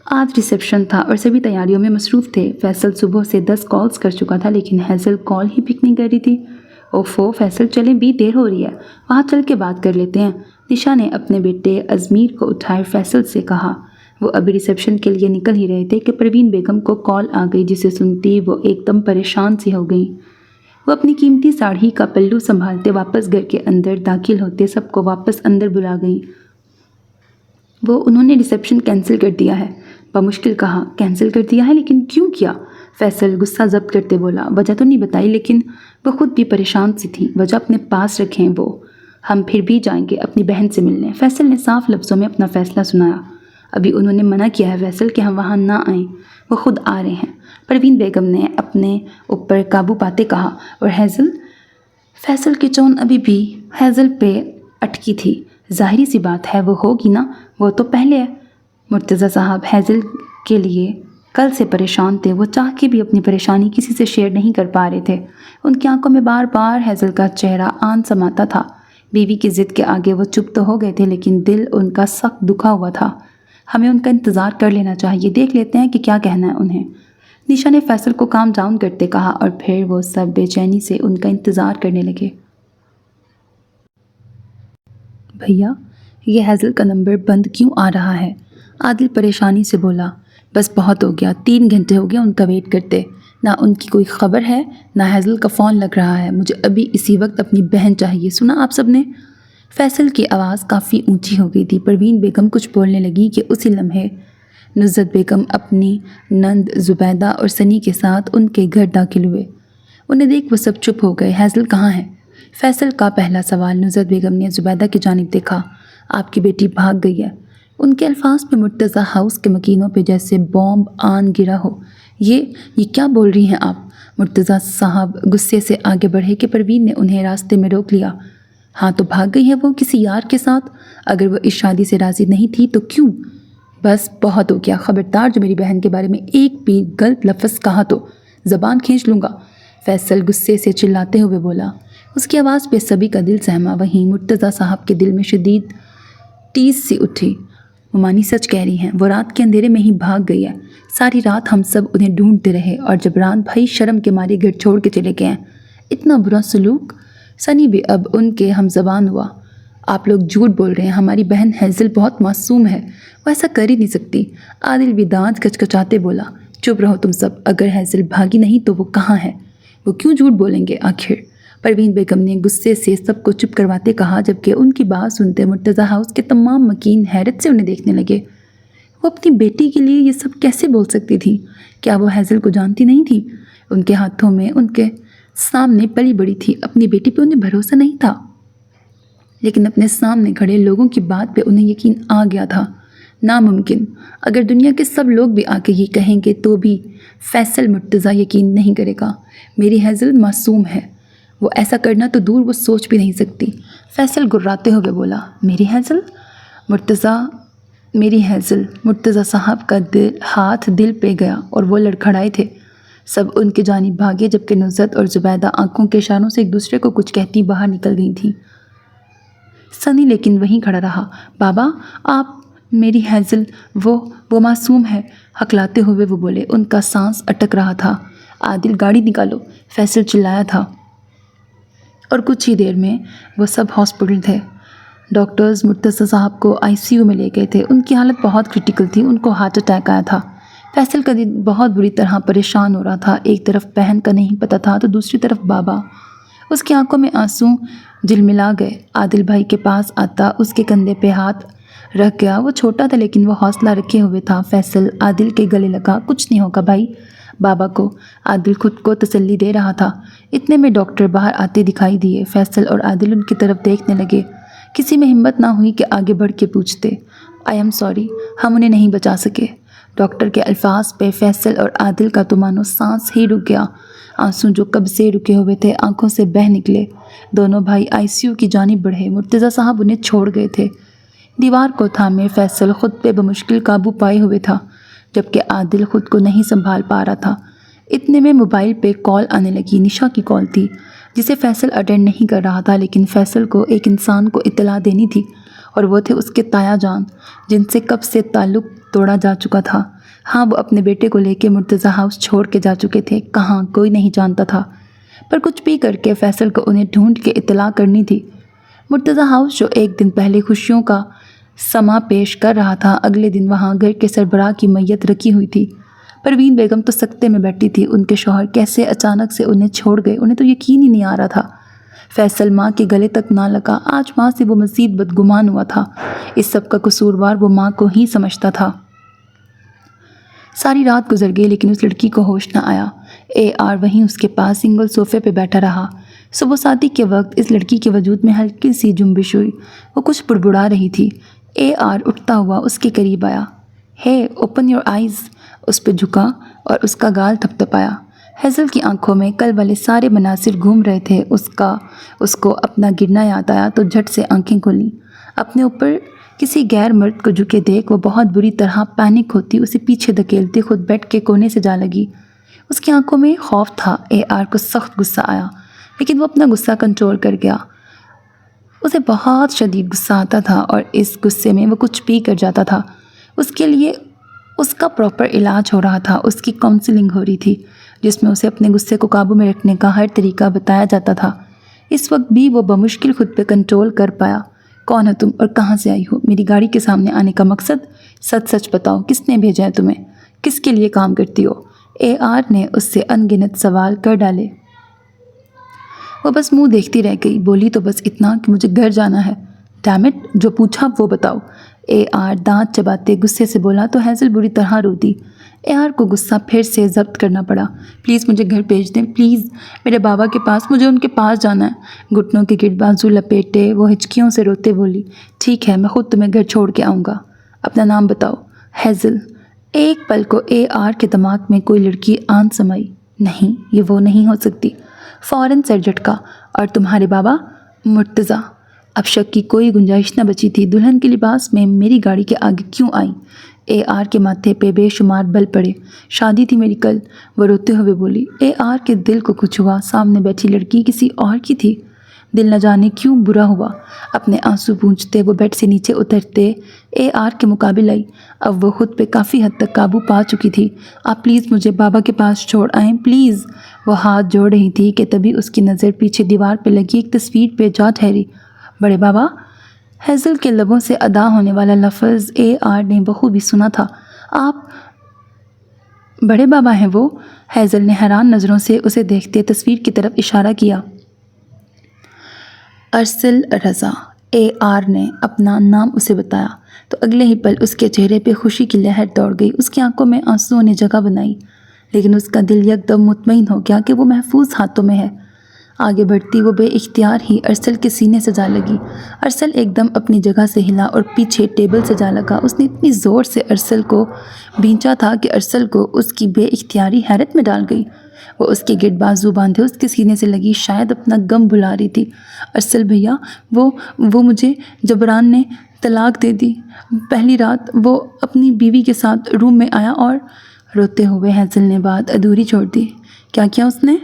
آج ریسیپشن تھا اور سبھی تیاریوں میں مصروف تھے۔ فیصل صبح سے 10 کالز کر چکا تھا لیکن ہیزل کال ہی پک نہیں کر رہی تھی۔ اوفو فیصل، چلیں بھی دیر ہو رہی ہے، وہاں چل کے بات کر لیتے ہیں۔ نشا نے اپنے بیٹے ازمیر کو اٹھائے فیصل سے کہا۔ وہ ابھی ریسیپشن کے لیے نکل ہی رہے تھے کہ پروین بیگم کو کال آ گئی، جسے سنتی وہ ایک دم پریشان سی ہو گئیں۔ وہ اپنی قیمتی ساڑھی کا پلو سنبھالتے واپس گھر کے اندر داخل ہوتے سب کو واپس اندر بلا گئیں۔ انہوں نے ریسیپشن کینسل کر دیا ہے، بمشکل کہا۔ کینسل کر دیا ہے؟ لیکن کیوں کیا؟ فیصل غصہ ضبط کرتے بولا۔ وجہ تو نہیں بتائی، لیکن وہ خود بھی پریشان سی تھی۔ وجہ اپنے پاس رکھیں، ہم پھر بھی جائیں گے اپنی بہن سے ملنے۔ فیصل نے صاف لفظوں میں اپنا فیصلہ سنایا۔ ابھی انہوں نے منع کیا ہے فیصل کہ ہم وہاں نہ آئیں، وہ خود آ رہے ہیں، پروین بیگم نے اپنے اوپر قابو پاتے کہا۔ اور ہیزل؟ فیصل کی چون ابھی بھی ہیزل پہ اٹکی تھی۔ ظاہری سی بات ہے وہ ہوگی نا، وہ تو پہلے ہے۔ مرتضیٰ صاحب ہیزل کے لیے کل سے پریشان تھے، وہ چاہ کے بھی اپنی پریشانی کسی سے شیئر نہیں کر پا رہے تھے۔ ان کی آنکھوں میں بار بار ہیزل کا چہرہ آن سماتا تھا۔ بیوی کی ضد کے آگے وہ چپ تو ہو گئے تھے لیکن دل ان کا سخت دکھا ہوا تھا۔ ہمیں ان کا انتظار کر لینا چاہیے، دیکھ لیتے ہیں کہ کیا کہنا ہے انہیں، نشا نے فیصل کو کام ڈاؤن کرتے کہا، اور پھر وہ سب بے چینی سے ان کا انتظار کرنے لگے۔ بھیا، یہ ہیزل کا نمبر بند کیوں آ رہا ہے؟ عادل پریشانی سے بولا۔ بس بہت ہو گیا، 3 گھنٹے ہو گئے ان کا ویٹ کرتے، نہ ان کی کوئی خبر ہے نہ ہیزل کا فون لگ رہا ہے۔ مجھے ابھی اسی وقت اپنی بہن چاہیے، سنا آپ سب نے؟ فیصل کی آواز کافی اونچی ہو گئی تھی۔ پروین بیگم کچھ بولنے لگی کہ اسی لمحے نصرت بیگم اپنی نند زبیدہ اور سنی کے ساتھ ان کے گھر داخل ہوئے۔ انہیں دیکھ وہ سب چپ ہو گئے۔ ہیزل کہاں ہے؟ فیصل کا پہلا سوال۔ نصرت بیگم نے زبیدہ کی جانب دیکھا۔ آپ کی بیٹی بھاگ گئی ہے۔ ان کے الفاظ پہ مرتضیٰ ہاؤس کے مکینوں پہ جیسے بومب آن گرا ہو۔ یہ کیا بول رہی ہیں آپ؟ مرتضیٰ صاحب غصے سے آگے بڑھے کہ پروین نے انہیں راستے میں روک لیا۔ ہاں تو بھاگ گئی ہے وہ کسی یار کے ساتھ، اگر وہ اس شادی سے راضی نہیں تھی تو کیوں؟ بس بہت ہو گیا، خبردار جو میری بہن کے بارے میں ایک بھی غلط لفظ کہا تو زبان کھینچ لوں گا، فیصل غصے سے چلاتے ہوئے بولا۔ اس کی آواز پہ سبھی کا دل سہما، وہیں مرتضیٰ صاحب کے دل میں شدید ٹیس سی اٹھی۔ ممانی سچ کہہ رہی ہیں، وہ رات کے اندھیرے میں ہی بھاگ گئی ہے۔ ساری رات ہم سب انہیں ڈھونڈتے رہے اور جبران بھائی شرم کے مارے گھر چھوڑ کے چلے گئے ہیں۔ اتنا برا سلوک؟ سنی بھی اب ان کے ہم زبان ہوا۔ آپ لوگ جھوٹ بول رہے ہیں، ہماری بہن ہیزل بہت معصوم ہے، وہ ایسا کر ہی نہیں سکتی۔ عادل بھی دانت کچکچاتے بولا۔ چپ رہو تم سب، اگر ہیزل بھاگی نہیں تو وہ کہاں ہے؟ وہ کیوں جھوٹ بولیں گے آخر؟ پروین بیگم نے غصے سے سب کو چپ کرواتے کہا، جبکہ ان کی بات سنتے مرتضیٰ ہاؤس کے تمام مکین حیرت سے انہیں دیکھنے لگے۔ وہ اپنی بیٹی کے لیے یہ سب کیسے بول سکتی تھی؟ کیا وہ ہیزل کو جانتی نہیں تھی؟ ان کے ہاتھوں میں ان کے سامنے پلی بڑی تھی، اپنی بیٹی پہ انہیں بھروسہ نہیں تھا، لیکن اپنے سامنے کھڑے لوگوں کی بات پہ انہیں یقین آ گیا تھا۔ ناممکن، اگر دنیا کے سب لوگ بھی آ کے یہ کہیں گے تو بھی فیصل مرتضیٰ یقین نہیں کرے گا۔ میری ہیزل معصوم ہے، وہ ایسا کرنا تو دور وہ سوچ بھی نہیں سکتی، فیصل گراتے ہوئے بولا۔ میری ہیزل؟ میری ہیزل؟ مرتضیٰ صاحب کا ہاتھ دل پہ گیا اور وہ لڑکھڑائے تھے۔ سب ان کے جانب بھاگے، جبکہ نصرت اور زبیدہ آنکھوں کے اشاروں سے ایک دوسرے کو کچھ کہتی باہر نکل گئی تھیں۔ سنی لیکن وہیں کھڑا رہا۔ بابا آپ، میری ہیزل وہ معصوم ہے، ہکلاتے ہوئے وہ بولے۔ ان کا سانس اٹک رہا تھا۔ عادل گاڑی نکالو، فیصل چلایا تھا، اور کچھ ہی دیر میں وہ سب ہاسپٹل تھے۔ ڈاکٹرز مرتضیٰ صاحب کو ICU میں لے گئے تھے۔ ان کی حالت بہت کرٹیکل تھی، ان کو ہارٹ اٹیک آیا تھا۔ فیصل کا دل بہت بری طرح پریشان ہو رہا تھا، ایک طرف بہن کا نہیں پتہ تھا تو دوسری طرف بابا۔ اس کی آنکھوں میں آنسو جلملا گئے۔ عادل بھائی کے پاس آتا اس کے کندھے پہ ہاتھ رکھ گیا۔ وہ چھوٹا تھا لیکن وہ حوصلہ رکھے ہوئے تھا۔ فیصل عادل کے گلے لگا۔ کچھ نہیں ہوگا بھائی، بابا کو۔ عادل خود کو تسلی دے رہا تھا۔ اتنے میں ڈاکٹر باہر آتے دکھائی دیے۔ فیصل اور عادل ان کی طرف دیکھنے لگے۔ کسی میں ہمت نہ ہوئی کہ آگے بڑھ کے پوچھتے، آئی ایم سوری، ہم انہیں نہیں بچا سکے۔ ڈاکٹر کے الفاظ پہ فیصل اور عادل کا تو مانو سانس ہی رک گیا۔ آنسو جو کب سے رکے ہوئے تھے آنکھوں سے بہہ نکلے۔ دونوں بھائی آئی سی یو کی جانب بڑھے۔ مرتضیٰ صاحب انہیں چھوڑ گئے تھے۔ دیوار کو تھامے فیصل خود پہ بمشکل قابو پائے ہوئے تھا، جبکہ عادل خود کو نہیں سنبھال پا رہا تھا۔ اتنے میں موبائل پہ کال آنے لگی۔ نشا کی کال تھی، جسے فیصل اٹینڈ نہیں کر رہا تھا، لیکن فیصل کو ایک انسان کو اطلاع دینی تھی، اور وہ تھے اس کے تایا جان، جن سے کب سے تعلق توڑا جا چکا تھا۔ ہاں، وہ اپنے بیٹے کو لے کے مرتضیٰ ہاؤس چھوڑ کے جا چکے تھے۔ کہاں کوئی نہیں جانتا تھا، پر کچھ بھی کر کے فیصل کو انہیں ڈھونڈ کے اطلاع کرنی تھی۔ مرتضیٰ ہاؤس جو ایک دن پہلے خوشیوں کا سما پیش کر رہا تھا، اگلے دن وہاں گھر کے سربراہ کی میت رکھی ہوئی تھی۔ پروین بیگم تو سکتے میں بیٹھی تھی۔ ان کے شوہر کیسے اچانک سے انہیں چھوڑ گئے، انہیں تو یقین ہی نہیں آ رہا تھا۔ فیصل ماں کے گلے تک نہ لگا۔ آج ماں سے وہ مزید بدگمان ہوا تھا۔ اس سب کا قصوروار وہ ماں کو ہی سمجھتا تھا۔ ساری رات گزر گئی، لیکن اس لڑکی کو ہوش نہ آیا۔ اے آر وہیں اس کے پاس سنگل صوفے پہ بیٹھا رہا۔ صبح شادی کے وقت اس لڑکی کے وجود میں ہلکی سی جنبش ہوئی۔ وہ کچھ بڑبڑا رہی تھی۔ اے آر اٹھتا ہوا اس کے قریب آیا۔ ہے اوپن یور آئیز، اس پہ جھکا اور اس کا گال تھپتھپایا۔ ہیزل کی آنکھوں میں کل والے سارے مناظر گھوم رہے تھے۔ اس کو اپنا گرنا یاد آیا تو جھٹ سے آنکھیں کھولیں۔ اپنے اوپر کسی غیر مرد کو جھکے دیکھ وہ بہت بری طرح پینک ہوتی اسے پیچھے دھکیلتی خود بیڈ کے کونے سے جا لگی۔ اس کی آنکھوں میں خوف تھا۔ اے آر کو سخت غصہ آیا، لیکن وہ اپنا غصہ کنٹرول کر گیا۔ اسے بہت شدید غصہ آتا تھا اور اس غصے میں وہ کچھ بھی کر جاتا تھا۔ اس کے لیے اس کا پراپر علاج ہو رہا تھا، اس کی کاؤنسلنگ ہو رہی تھی، جس میں اسے اپنے غصے کو قابو میں رکھنے کا ہر طریقہ بتایا جاتا تھا۔ اس وقت بھی وہ بمشکل خود پہ کنٹرول کر پایا۔ کون ہو تم اور کہاں سے آئی ہو؟ میری گاڑی کے سامنے آنے کا مقصد؟ سچ سچ بتاؤ، کس نے بھیجا ہے تمہیں؟ کس کے لیے کام کرتی ہو؟ اے آر نے اس سے ان گنت سوال کر ڈالے۔ وہ بس منہ دیکھتی رہ گئی۔ بولی تو بس اتنا کہ مجھے گھر جانا ہے۔ ڈیم اٹ، جو پوچھا وہ بتاؤ۔ اے آر دانت چباتے غصے سے بولا تو ہیزل بری طرح رو دی۔ اے آر کو غصہ پھر سے ضبط کرنا پڑا۔ پلیز مجھے گھر بھیج دیں، پلیز میرے بابا کے پاس، مجھے ان کے پاس جانا ہے۔ گھٹنوں کے گرد بازو لپیٹے وہ ہچکیوں سے روتے بولی، ٹھیک ہے، میں خود تمہیں گھر چھوڑ کے آؤں گا۔ اپنا نام بتاؤ۔ ہیزل۔ ایک پل کو اے آر کے دماغ میں کوئی لڑکی آن سمائی۔ نہیں، یہ وہ نہیں ہو سکتی۔ فوراً سر جھٹکا۔ اور تمہارے بابا؟ مرتضیٰ۔ اب شک کی کوئی گنجائش نہ بچی تھی۔ دلہن کے لباس میں میری گاڑی کے آگے کیوں آئیں؟ اے آر کے ماتھے پہ بے شمار بل پڑے۔ شادی تھی میری کل، وہ روتے ہوئے بولی۔ اے آر کے دل کو کچھ ہوا۔ سامنے بیٹھی لڑکی کسی اور کی تھی۔ دل نہ جانے کیوں برا ہوا۔ اپنے آنسو پونچھتے وہ بیڈ سے نیچے اترتے اے آر کے مقابل آئی۔ اب وہ خود پہ کافی حد تک قابو پا چکی تھی۔ آپ پلیز مجھے بابا کے پاس چھوڑ آئیں، پلیز۔ وہ ہاتھ جوڑ رہی تھی کہ تبھی اس کی نظر پیچھے دیوار پہ لگی ایک تصویر پہ جا ٹھہری۔ بڑے بابا؟ ہیزل کے لبوں سے ادا ہونے والا لفظ اے آر نے بخوبی سنا تھا۔ آپ بڑے بابا ہیں وہ؟ ہیزل نے حیران نظروں سے اسے دیکھتے تصویر کی طرف اشارہ کیا۔ ارسل رضا۔ اے آر نے اپنا نام اسے بتایا تو اگلے ہی پل اس کے چہرے پہ خوشی کی لہر دوڑ گئی۔ اس کی آنکھوں میں آنسوؤں نے جگہ بنائی، لیکن اس کا دل یکدم مطمئن ہو گیا کہ وہ محفوظ ہاتھوں میں ہے۔ آگے بڑھتی وہ بے اختیار ہی ارسل کے سینے سے جا لگی۔ ارسل ایک دم اپنی جگہ سے ہلا اور پیچھے ٹیبل سے جا لگا۔ اس نے اتنی زور سے ارسل کو بھینچا تھا کہ ارسل کو اس کی بے اختیاری حیرت میں ڈال گئی۔ وہ اس کے گرد بازو باندھے اس کے سینے سے لگی، شاید اپنا غم بھلا رہی تھی۔ ارسل بھیا، وہ مجھے جبران نے طلاق دے دی۔ پہلی رات وہ اپنی بیوی کے ساتھ روم میں آیا اور روتے ہوئے ہیزل نے بات ادھوری چھوڑ دی۔ کیا کیا اس نے؟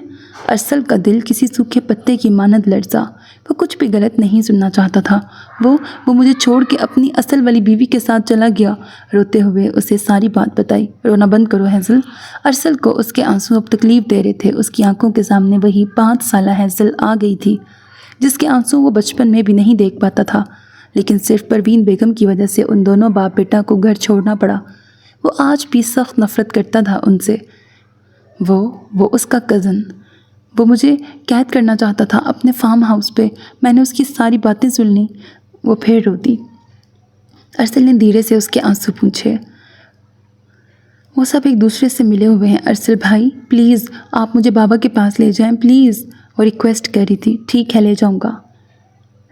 ارسل کا دل کسی سوکھے پتے کی مانند لرزا۔ وہ کچھ بھی غلط نہیں سننا چاہتا تھا۔ وہ مجھے چھوڑ کے اپنی اصل والی بیوی کے ساتھ چلا گیا۔ روتے ہوئے اسے ساری بات بتائی۔ رونا بند کرو ہیزل۔ ارسل کو اس کے آنسو اب تکلیف دے رہے تھے۔ اس کی آنکھوں کے سامنے وہی 5 سالہ ہیزل آ گئی تھی، جس کے آنسو وہ بچپن میں بھی نہیں دیکھ پاتا تھا، لیکن صرف پروین بیگم کی وجہ سے ان دونوں باپ بیٹا کو گھر چھوڑنا پڑا۔ وہ آج بھی سخت نفرت کرتا تھا ان سے۔ وہ اس کا کزن، وہ مجھے قید کرنا چاہتا تھا اپنے فارم ہاؤس پہ۔ میں نے اس کی ساری باتیں سن لیں۔ وہ پھر رو دی۔ ارسل نے دھیرے سے اس کے آنسو پوچھے۔ وہ سب ایک دوسرے سے ملے ہوئے ہیں۔ ارسل بھائی پلیز آپ مجھے بابا کے پاس لے جائیں پلیز، وہ ریکویسٹ کر رہی تھی۔ ٹھیک ہے لے جاؤں گا،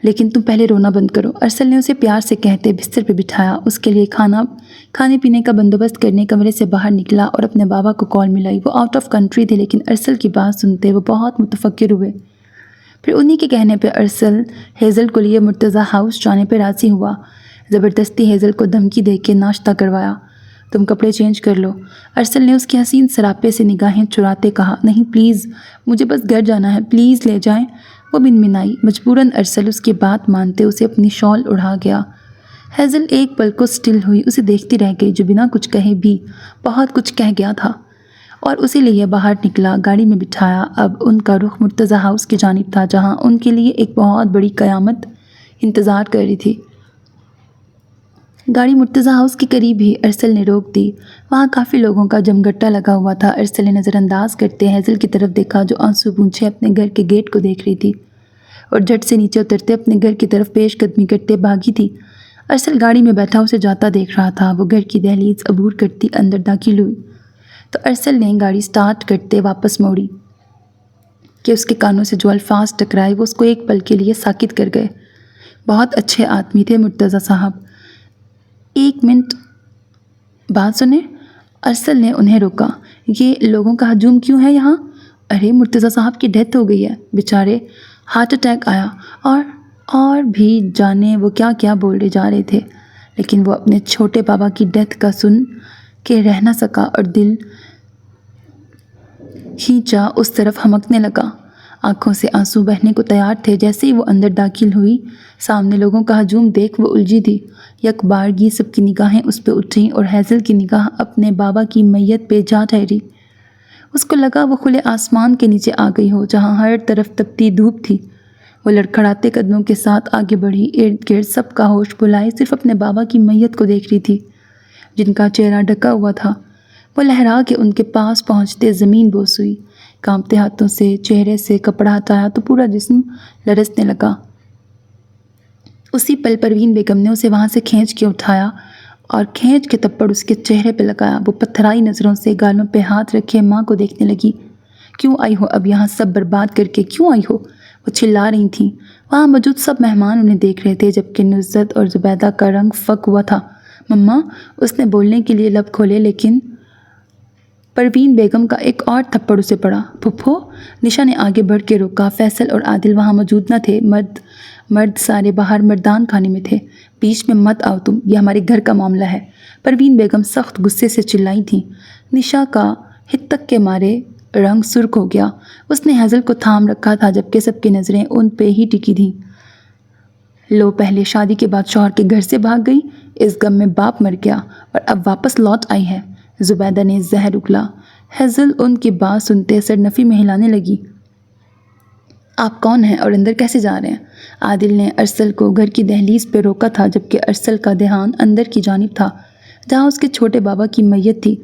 لیکن تم پہلے رونا بند کرو۔ ارسل نے اسے پیار سے کہتے بستر پہ بٹھایا، اس کے لیے کھانے پینے کا بندوبست کرنے کمرے سے باہر نکلا اور اپنے بابا کو کال ملائی۔ وہ آؤٹ آف کنٹری تھے، لیکن ارسل کی بات سنتے وہ بہت متفکر ہوئے۔ پھر انہی کے کہنے پہ ارسل ہیزل کو لیے مرتضیٰ ہاؤس جانے پہ راضی ہوا۔ زبردستی ہیزل کو دھمکی دے کے ناشتہ کروایا۔ تم کپڑے چینج کر لو، ارسل نے اس کی حسین سراپے سے نگاہیں چراتے کہا۔ نہیں پلیز، مجھے بس گھر جانا ہے، پلیز لے جائیں، وہ منمنائی۔ مجبوراً ارسل اس کی بات مانتے اسے اپنی شال اڑا گیا۔ ہیزل ایک پل کو سٹل ہوئی، اسے دیکھتی رہ گئی جو بنا کچھ کہے بھی بہت کچھ کہہ گیا تھا، اور اسے لیے باہر نکلا، گاڑی میں بٹھایا۔ اب ان کا رخ مرتضیٰ ہاؤس کی جانب تھا، جہاں ان کے لیے ایک بہت بڑی قیامت انتظار کر رہی تھی۔ گاڑی مرتضیٰ ہاؤس کے قریب ہی ارسل نے روک دی۔ وہاں کافی لوگوں کا جمگٹا لگا ہوا تھا۔ ارسل نے نظر انداز کرتے ہیزل کی طرف دیکھا جو آنسو پونچھے اپنے گھر کے گیٹ کو دیکھ رہی تھی اور جھٹ سے نیچے اترتے اپنے گھر کی طرف پیش قدمی کرتے بھاگی تھی۔ ارسل گاڑی میں بیٹھا اسے جاتا دیکھ رہا تھا۔ وہ گھر کی دہلیز عبور کرتی اندر داخل ہوئی تو ارسل نے گاڑی سٹارٹ کرتے واپس موڑی کہ اس کے کانوں سے جو الفاظ ٹکرائے وہ اس کو ایک پل کے لیے ساکت کر گئے۔ بہت اچھے آدمی تھے مرتضیٰ صاحب، ایک منٹ بات سنیں۔ ارسل نے انہیں روکا۔ یہ لوگوں کا ہجوم کیوں ہے یہاں؟ ارے مرتضیٰ صاحب کی ڈیتھ ہو گئی ہے بیچارے، ہارٹ اٹیک آیا، اور بھی جانے وہ کیا کیا بولے جا رہے تھے، لیکن وہ اپنے چھوٹے بابا کی ڈیتھ کا سن کے رہ نہ سکا اور دل کھینچا اس طرف ہمکنے لگا۔ آنکھوں سے آنسو بہنے کو تیار تھے۔ جیسے ہی وہ اندر داخل ہوئی سامنے لوگوں کا ہجوم دیکھ وہ الجھی تھی۔ یک بارگی سب کی نگاہیں اس پہ اٹھیں اور ہیزل کی نگاہ اپنے بابا کی میت پہ جا ٹھہری۔ اس کو لگا وہ کھلے آسمان کے نیچے آ گئی ہو جہاں ہر طرف تپتی دھوپ تھی۔ وہ لڑکھڑاتے قدموں کے ساتھ آگے بڑھی، ارد گرد سب کا ہوش بھلائے صرف اپنے بابا کی میت کو دیکھ رہی تھی جن کا چہرہ ڈھکا ہوا تھا۔ وہ لہرا کے ان کے پاس پہنچتے زمین بوس ہوئی، کانپتے ہاتھوں سے چہرے سے کپڑا ہٹایا تو پورا جسم لرزنے لگا۔ اسی پل پروین بیگم نے اسے وہاں سے کھینچ کے اٹھایا اور کھینچ کے تھپڑ اس کے چہرے پہ لگایا۔ وہ پتھرائی نظروں سے گالوں پہ ہاتھ رکھے ماں کو دیکھنے لگی۔ کیوں آئی ہو اب یہاں سب برباد کر کے، کیوں آئی ہو؟ وہ چلا رہی تھیں۔ وہاں موجود سب مہمان انہیں دیکھ رہے تھے جبکہ نزت اور زبیدہ کا رنگ فک ہوا تھا۔ مما، اس نے بولنے کے لیے لب کھولے لیکن پروین بیگم کا ایک اور تھپڑ اسے پڑا۔ پھپھو، نشا نے آگے بڑھ کے روکا۔ فیصل اور عادل وہاں موجود نہ تھے، مرد سارے باہر مردان خانے میں تھے۔ بیچ میں مت آؤ تم، یہ ہمارے گھر کا معاملہ ہے، پروین بیگم سخت غصے سے چلائی تھیں۔ نشا کا ہتک کے مارے رنگ سرخ ہو گیا۔ اس نے ہیزل کو تھام رکھا تھا جبکہ سب کی نظریں ان پہ ہی ٹکی تھیں۔ لو، پہلے شادی کے بعد شوہر کے گھر سے بھاگ گئی، اس غم میں باپ مر گیا اور اب واپس لوٹ آئی ہے، زبیدہ نے زہر اگلا۔ ہیزل ان کی بات سنتے سر نفی میں ہلانے لگی۔ آپ کون ہیں اور اندر کیسے جا رہے ہیں؟ عادل نے ارسل کو گھر کی دہلیز پہ روکا تھا جبکہ ارسل کا دھیان اندر کی جانب تھا جہاں اس کے چھوٹے بابا کی میت تھی۔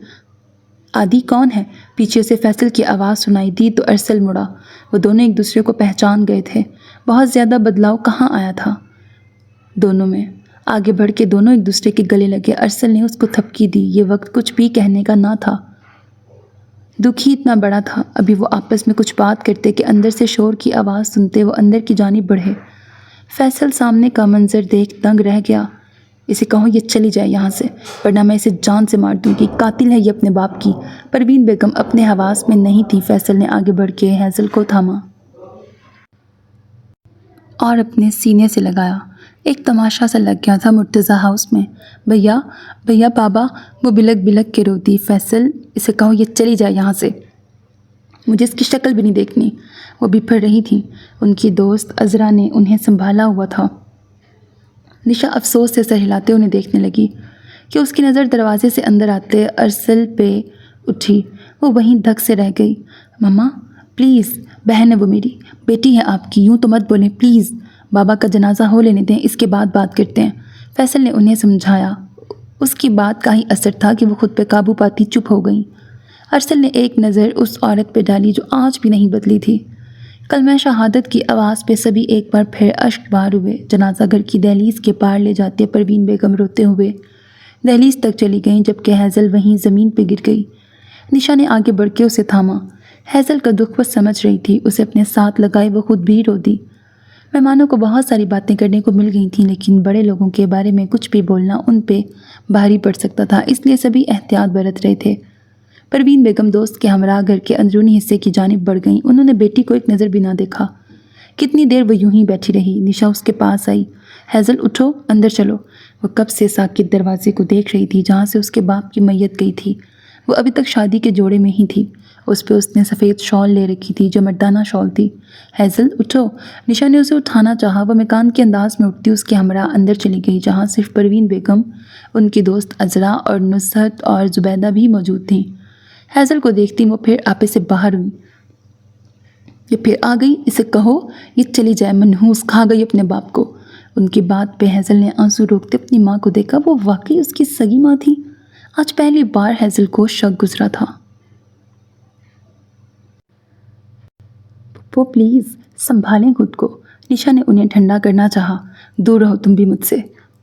عادی کون ہے؟ پیچھے سے فیصل کی آواز سنائی دی تو ارسل مڑا۔ وہ دونوں ایک دوسرے کو پہچان گئے تھے۔ بہت زیادہ بدلاؤ کہاں آیا تھا دونوں میں؟ آگے بڑھ کے دونوں ایک دوسرے کے گلے لگے۔ ارسل نے اس کو تھپکی دی۔ یہ وقت کچھ بھی کہنے کا نہ تھا، دکھ ہی اتنا بڑا تھا۔ ابھی وہ آپس میں کچھ بات کرتے کہ اندر سے شور کی آواز سنتے وہ اندر کی جانب بڑھے۔ فیصل سامنے کا منظر دیکھ دنگ رہ گیا۔ اسے کہو یہ چلی جائے یہاں سے ورنہ میں اسے جان سے مار دوں گی، قاتل ہے یہ اپنے باپ کی۔ پروین بیگم اپنے حواس میں نہیں تھی۔ فیصل نے آگے بڑھ کے ہیزل کو تھاما اور اپنے سینے سے لگایا۔ ایک تماشا سا لگ گیا تھا مرتضیٰ ہاؤس میں۔ بھیا، بھیا، بابا، وہ بلک بلک کے روتی۔ فیصل، اسے کہو یہ چلی جائے یہاں سے، مجھے اس کی شکل بھی نہیں دیکھنی۔ وہ بھی پڑھ رہی تھیں۔ ان کی دوست عذرا نے انہیں سنبھالا ہوا تھا۔ نشا افسوس سے سر ہلاتے انہیں دیکھنے لگی کہ اس کی نظر دروازے سے اندر آتے ارسل پہ اٹھی۔ وہ وہیں دھک سے رہ گئی۔ مما پلیز، بہن ہے وہ میری، بیٹی ہے آپ کی، یوں تو مت بولیں پلیز، بابا کا جنازہ ہو لینے دیں، اس کے بعد بات کرتے ہیں، فیصل نے انہیں سمجھایا۔ اس کی بات کا ہی اثر تھا کہ وہ خود پہ قابو پاتی چپ ہو گئیں۔ ارسل نے ایک نظر اس عورت پہ ڈالی جو آج بھی نہیں بدلی تھی۔ کلمہ شہادت کی آواز پہ سبھی ایک بار پھر اشک بار ہوئے۔ جنازہ گھر کی دہلیز کے پار لے جاتے پروین بیگم روتے ہوئے دہلیز تک چلی گئیں جبکہ ہیزل وہیں زمین پہ گر گئی۔ نشا نے آگے بڑھ کے اسے تھاما۔ ہیزل کا دکھ وہ سمجھ رہی تھی، اسے اپنے ساتھ لگائے وہ خود بھی رو دی۔ مہمانوں کو بہت ساری باتیں کرنے کو مل گئی تھیں، لیکن بڑے لوگوں کے بارے میں کچھ بھی بولنا ان پہ بھاری پڑ سکتا تھا، اس لیے سبھی احتیاط برت رہے تھے۔ پروین بیگم دوست کے ہمراہ گھر کے اندرونی حصے کی جانب بڑھ گئیں۔ انہوں نے بیٹی کو ایک نظر بھی نہ دیکھا۔ کتنی دیر وہ یوں ہی بیٹھی رہی۔ نشا اس کے پاس آئی۔ ہیزل اٹھو، اندر چلو۔ وہ کب سے ساکت دروازے کو دیکھ رہی تھی جہاں سے اس کے باپ کی میت گئی تھی۔ وہ ابھی تک شادی کے جوڑے میں ہی تھی۔ اس پہ اس نے سفید شال لے رکھی تھی جو مردانہ شال تھی۔ ہیزل اٹھو۔ نشا نے اسے اٹھانا چاہا، وہ مکان کے انداز میں اٹھتی اس کے ہمراہ اندر چلی گئی جہاں صرف پروین بیگم، ان کی دوست عذرا اور نصرت اور زبیدہ بھی موجود تھیں۔ ہیزل کو دیکھتی وہ پھر آپے سے باہر ہوئی۔ یہ پھر آ گئی، اسے کہو یہ چلی جائے، منحوس کھا گئی اپنے باپ کو۔ ان کی بات پہ ہیزل نے آنسو روکتے اپنی ماں کو دیکھا۔ وہ واقعی اس کی سگی ماں تھی۔ آج پہلی بار ہیزل کو شک گزرا تھا۔ وہ پلیز سنبھالیں خود کو۔ نشا نے انہیں ٹھنڈا کرنا چاہا۔ دور رہو تم بھی مجھ سے،